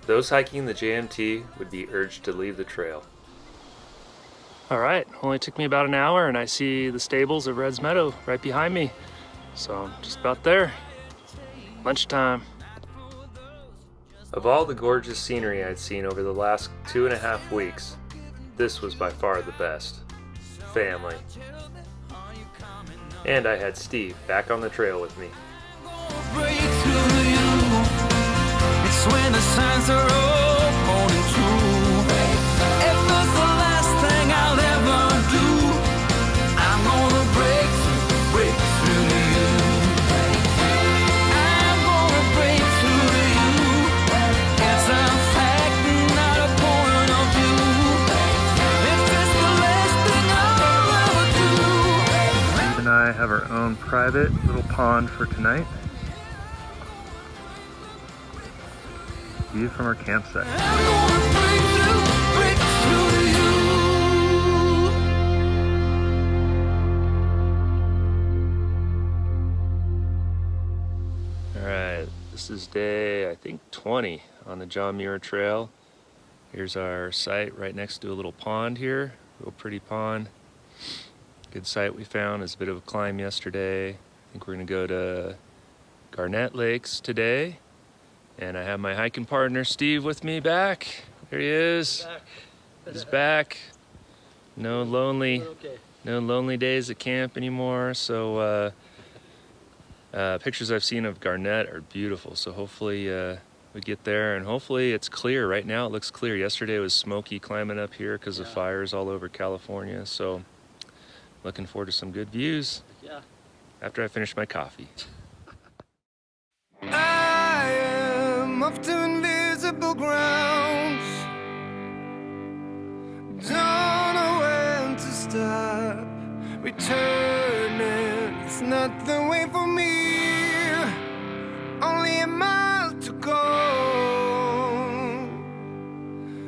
S1: Those hiking the JMT would be urged to leave the trail.
S2: All right, only took me about an hour and I see the stables of Red's Meadow right behind me. So I'm just about there. Lunchtime.
S1: Of all the gorgeous scenery I'd seen over the last 2.5 weeks, this was by far the best. Family. And I had Steve back on the trail with me.
S6: It's when the signs are all holding true. If it's the last thing I'll ever do, I'm gonna break through to you. I'm gonna break through to you. It's a fact, not a point of view. If it's the last thing I'll ever do.
S2: Steve and I have our own private little pond for tonight. View from our campsite. Alright, this is day, I think, 20 on the John Muir Trail. Here's our site right next to a little pond here. Real pretty pond. Good site we found. It's a bit of a climb yesterday. I think we're going to go to Garnett Lakes today. And I have my hiking partner, Steve, with me back. There he is. He's back. No lonely days at camp anymore. So pictures I've seen of Garnett are beautiful. So hopefully we get there and hopefully it's clear. Right now it looks clear. Yesterday it was smoky climbing up here because of fires all over California. So looking forward to some good views after I finish my coffee.
S6: Off to invisible grounds. Don't know when to stop. Returning, it's not the way for me. Only a mile to go.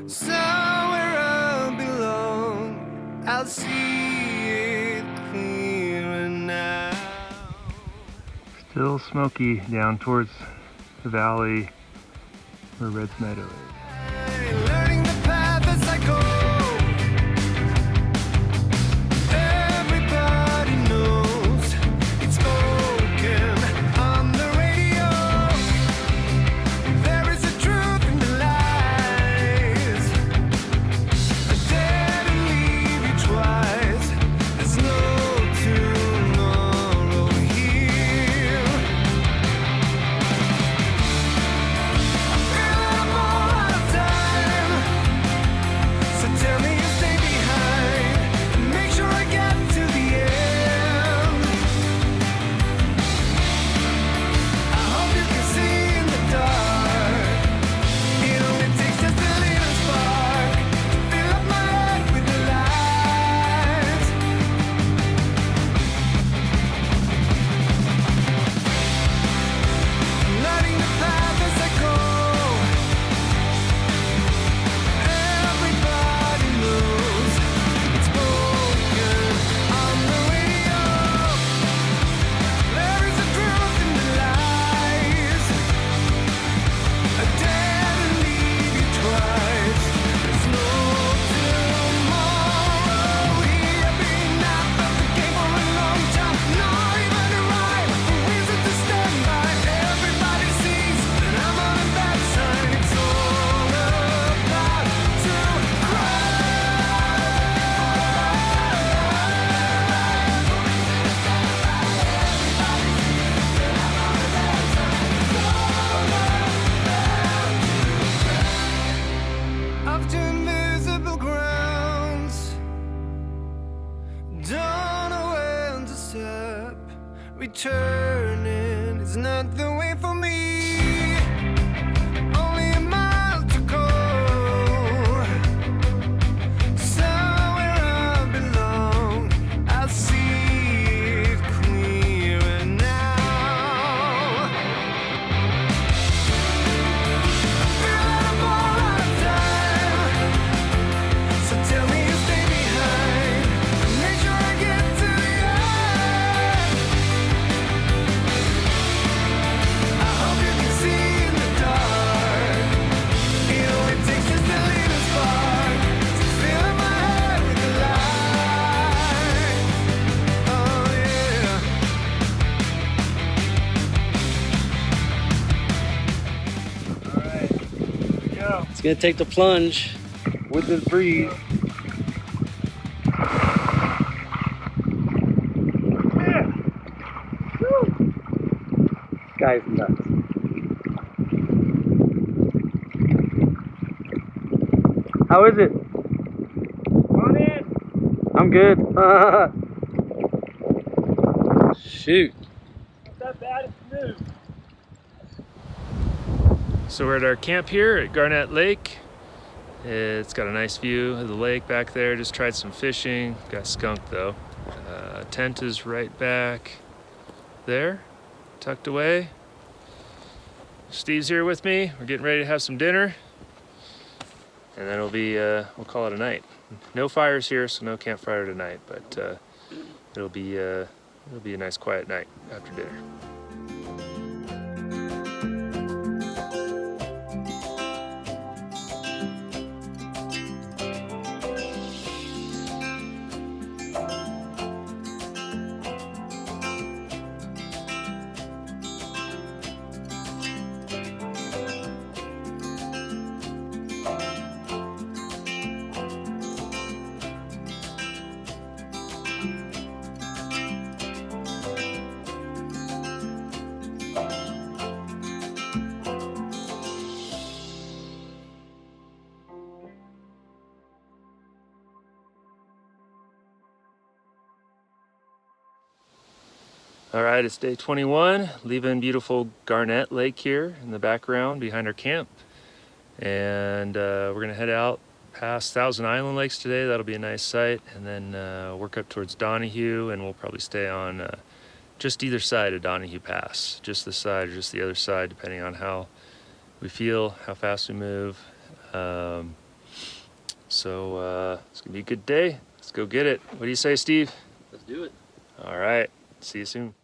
S6: Somewhere I belong. I'll see it clearer now.
S2: Still smoky down towards the valley where Red's Meadow is.
S6: Learning the path as I go. Everybody knows it's spoken on the radio. There is a truth in the lies. I dare to leave you twice. There's no tomorrow here. I feel I'm all out of Returning is not the way for me. Only a mile to go. Somewhere I belong. I see it clearer now. I feel like I'm all out of time. So tell me you stay behind. Make sure I get to the end. I hope you can see in the dark. It only takes just a little spark to fill up my head with the light. Oh yeah.
S2: Alright, here we go.
S5: It's gonna take the plunge with this breeze. This guy's nuts. How is it?
S2: On in!
S5: I'm good. Shoot.
S2: Not that bad, it's new. So we're at our camp here at Garnett Lake. It's got a nice view of the lake back there. Just tried some fishing. Got skunked though. Tent is right back there, tucked away. Steve's here with me. We're getting ready to have some dinner. And then it'll be, we'll call it a night. No fires here, so no campfire tonight, but it'll be a nice quiet night after dinner. All right, it's day 21, leaving beautiful Garnett Lake here in the background behind our camp. And we're gonna head out past Thousand Island Lakes today. That'll be a nice sight. And then work up towards Donahue, and we'll probably stay on just either side of Donahue Pass. Just this side or just the other side, depending on how we feel, how fast we move. So it's gonna be a good day. Let's go get it. What do you say, Steve?
S5: Let's do it.
S2: All right, see you soon.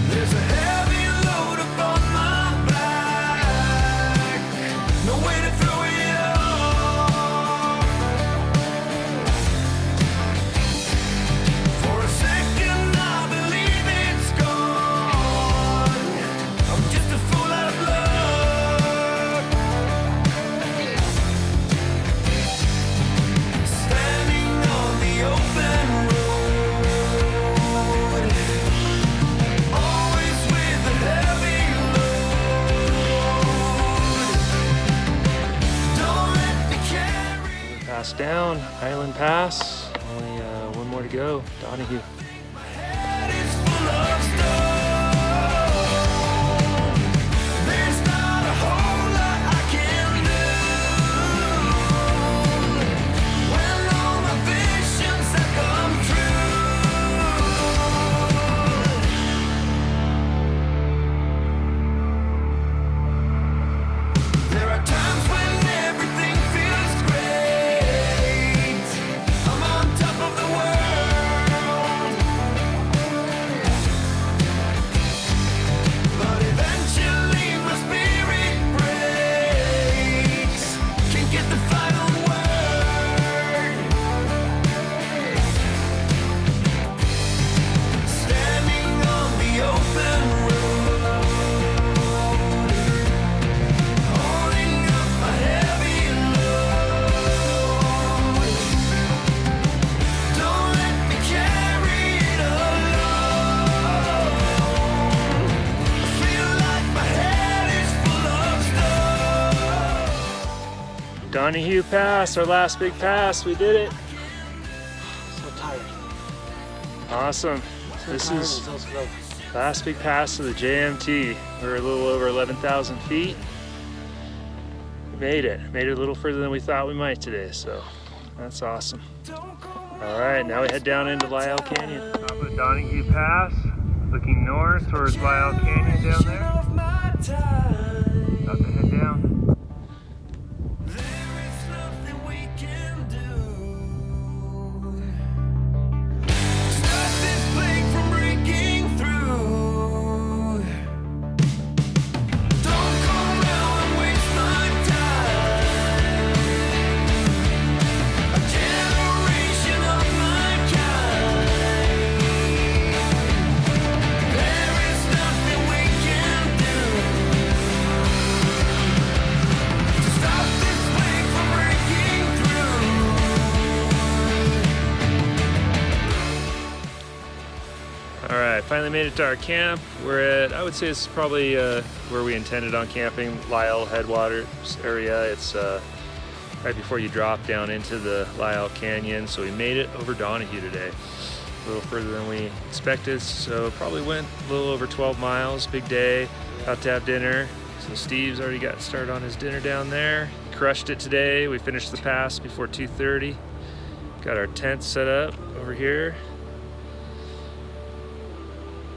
S6: There's a heavy load upon my back. No way to throw it off. For a second I believe it's gone. I'm just a fool out of luck. Standing on the open road. Always with a heavy load. Don't let me carry.
S2: Pass down, Island Pass. Only one more to go, Donahue.
S6: My head is full of stone. There's not a whole lot I can do. When all my visions have come true. There are times when everything feels great. I'm on top of the world.
S2: Donahue Pass, our last big pass. We did it.
S5: So tired.
S2: Awesome. This
S5: tired
S2: is
S5: and so slow.
S2: last big pass of the JMT. We're a little over 11,000 feet. We made it. Made it a little further than we thought we might today, so that's awesome. All right, now we head down into Lyell Canyon. Top of Donahue Pass, looking north towards Lyell Canyon down there. About to head down. Finally made it to our camp. We're at, I would say it's probably where we intended on camping, Lyell Headwaters area. It's right before you drop down into the Lyell Canyon. So we made it over Donahue today. A little further than we expected, so probably went a little over 12 miles, big day. About to have dinner. So Steve's already got started on his dinner down there. Crushed it today. We finished the pass before 2:30. Got our tent set up over here.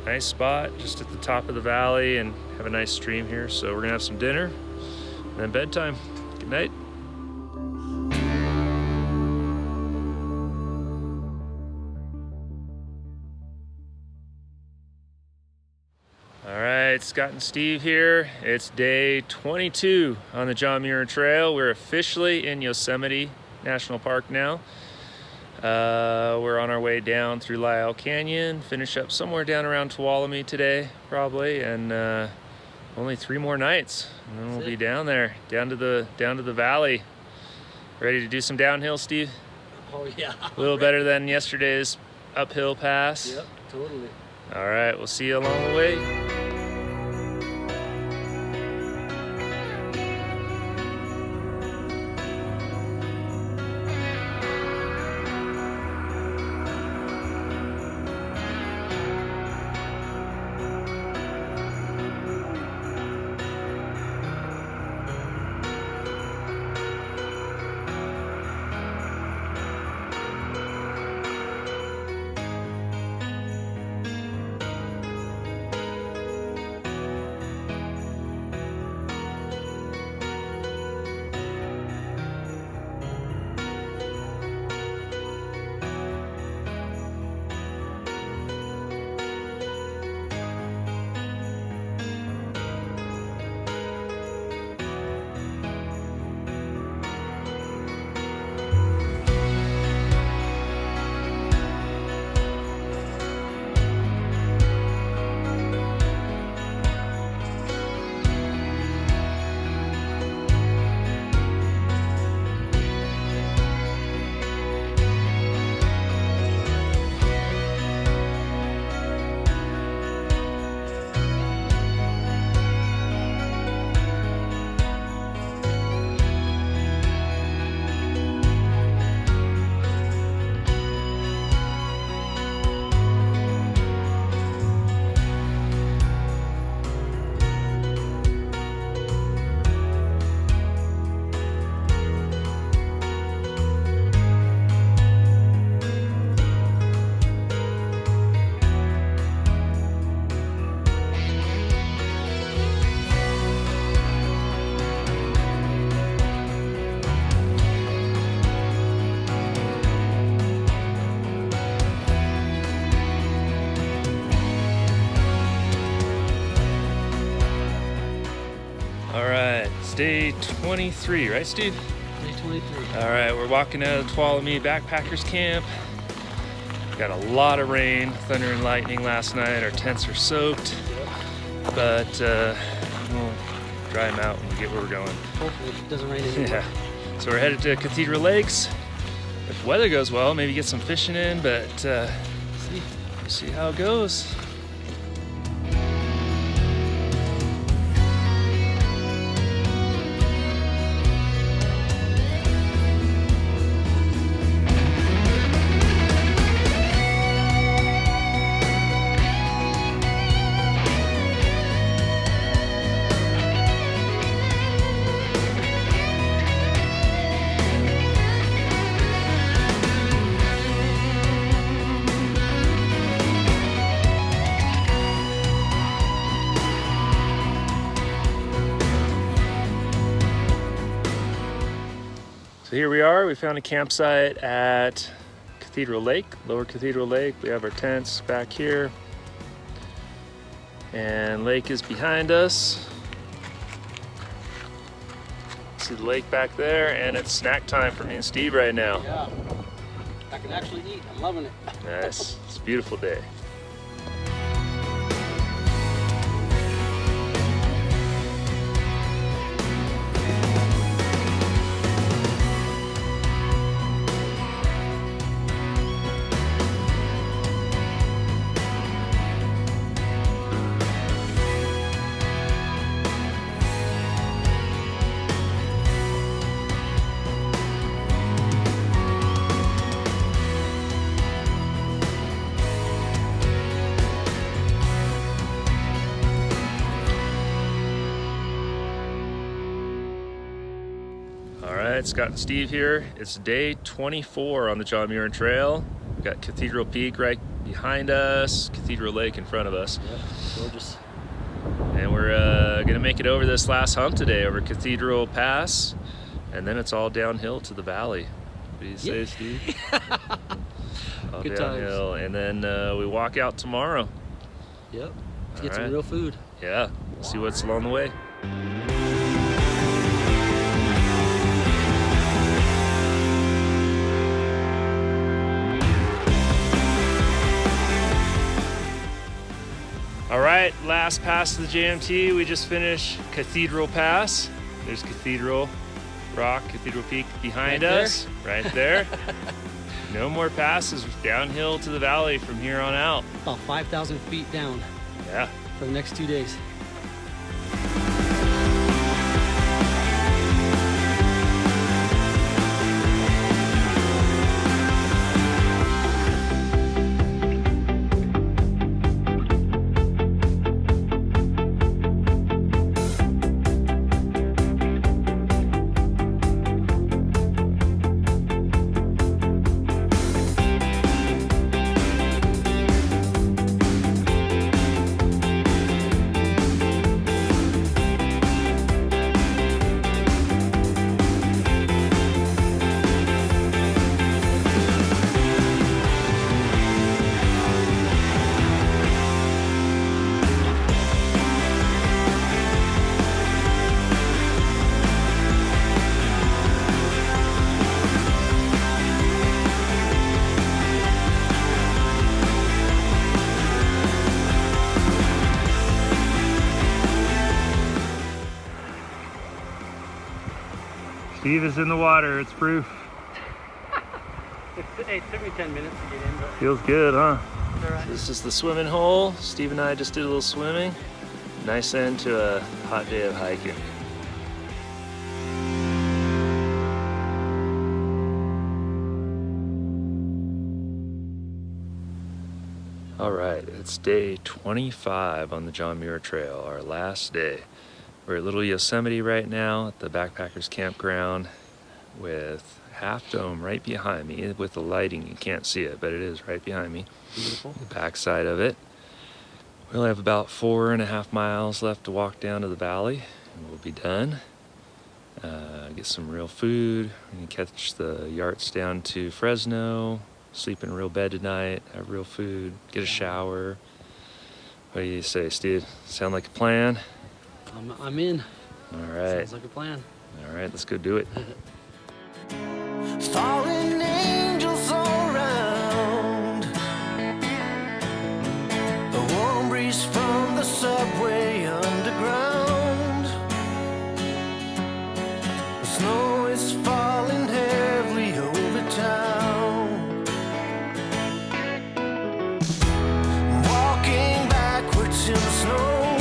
S2: Nice spot just at the top of the valley and have a nice stream here. So we're gonna have some dinner and then bedtime. Good night. All right, Scott and Steve here. It's day 22 on the John Muir Trail. We're officially in Yosemite National Park now. We're on our way down through Lyell Canyon, finish up somewhere down around Tuolumne today, probably, and only 3 more nights, and then we'll be down there, down to the valley. Ready to do some downhill, Steve?
S5: Oh yeah.
S2: A little better than yesterday's uphill pass.
S5: Yep, totally.
S2: All right, we'll see you along the way. It's day 23, right, Steve?
S5: Day 23.
S2: All right, we're walking out of the Tuolumne Backpackers Camp. Got a lot of rain, thunder and lightning last night. Our tents are soaked, but we'll dry them out when we get where we're going.
S5: Hopefully it doesn't rain anymore.
S2: Yeah. So we're headed to Cathedral Lakes. If weather goes well, maybe get some fishing in, but we'll see how it goes. So here we are. We found a campsite at Cathedral Lake, Lower Cathedral Lake. We have our tents back here. And lake is behind us. See the lake back there, and it's snack time for me and Steve right now.
S5: Yeah. I can actually eat. I'm loving it.
S2: Nice. It's a beautiful day. Alright, Scott and Steve here. It's day 24 on the John Muir Trail. We've got Cathedral Peak right behind us, Cathedral Lake in front of us.
S5: Yeah, gorgeous.
S2: And we're gonna make it over this last hump today, over Cathedral Pass, and then it's all downhill to the valley. What do you say, Steve? All
S5: Good
S2: downhill, and then we walk out tomorrow.
S5: Yep. Let's get
S2: All
S5: some
S2: right.
S5: real food.
S2: Yeah, see what's along the way. All right, last pass of the JMT. We just finished Cathedral Pass. There's Cathedral Rock, Cathedral Peak behind
S5: Right
S2: us, right there. No more passes, downhill to the valley from here on out.
S5: About 5,000 feet down
S2: Yeah.
S5: for the next 2 days.
S2: Steve is in the water, it's proof.
S3: It took me 10 minutes to get in, but
S2: Feels good, huh?
S3: it's all right.
S2: This is the swimming hole. Steve and I just did a little swimming. Nice end to a hot day of hiking. All right, it's day 25 on the John Muir Trail, our last day. We're at Little Yosemite right now at the Backpackers Campground with Half Dome right behind me. With the lighting, you can't see it, but it is right behind me.
S5: Beautiful.
S2: The backside of it. We only have about 4.5 miles left to walk down to the valley, and we'll be done. Get some real food. We can catch the yarts down to Fresno, sleep in a real bed tonight, have real food, get a shower. What do you say, Steve? Sound like a plan?
S5: I'm in.
S2: All right.
S5: Sounds like a plan.
S2: All right, let's go do it.
S6: Fallen angels all around. A warm breeze from the subway underground. The snow is falling heavily over town. Walking backwards in the snow.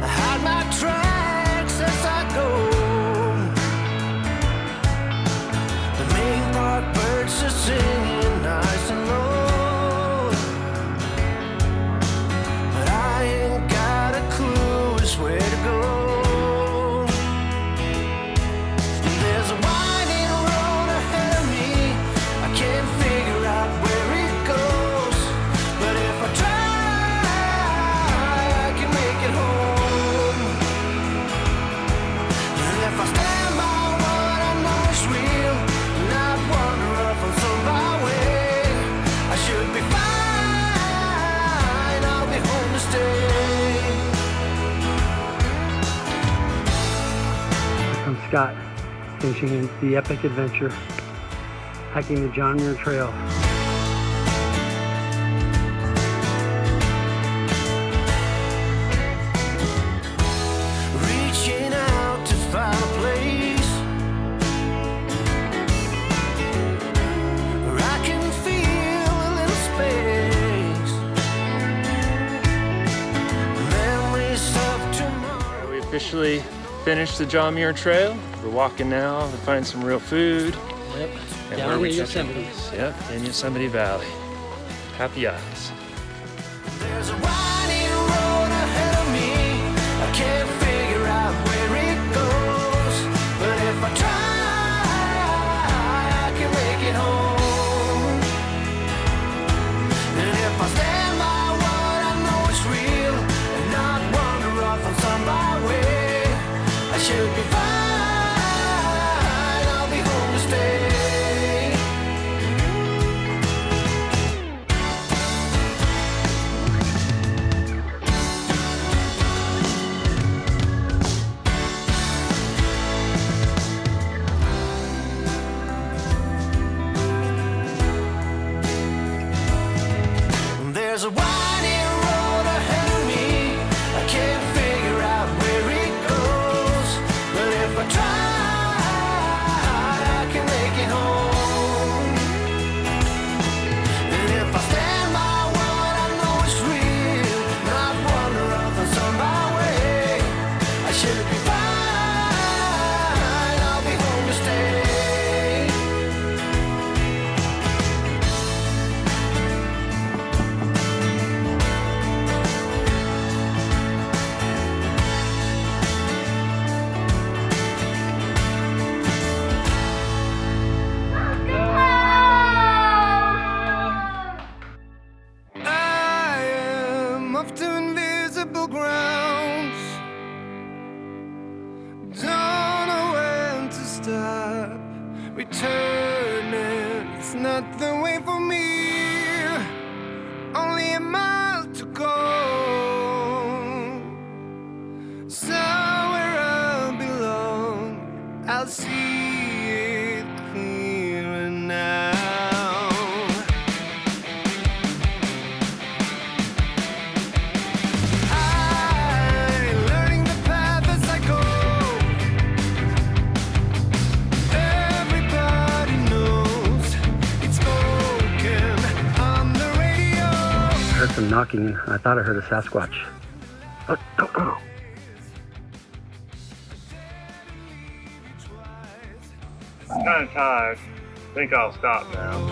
S6: I hide my tracks as I go.
S3: Scott, finishing the epic adventure, hiking the John Muir Trail.
S6: Reaching out to find a place where I can feel a little space. Memories of tomorrow.
S2: We officially finished the John Muir Trail. We're walking now to find some real food.
S5: Yep.
S2: And
S5: Down
S2: where
S5: in
S2: we
S5: Yosemite.
S2: Yep, in Yosemite Valley. Happy eyes.
S6: There's a winding road ahead of me. I can't figure out where it goes, but if I try, I can make it home. And if I stand by what I know is real and not wander off on some byway, I should be fine. I'll be home to stay. There's a winding road ahead of me. I can't figure out where it goes, but if I try, I can make it home. And if I stand by what I know is real, not wander off on some byway, I should be fine. I'll be home to stay. I am off to invisible grounds. Don't know when to stop. Returning, it's not the way for me. Only a mile to go. Somewhere I belong. I'll see it clearer now. I'm learning the path as I go. Everybody knows it's spoken on the radio.
S3: I heard some knocking and I thought I heard a Sasquatch.
S1: I'm kind of tired. I think I'll stop now.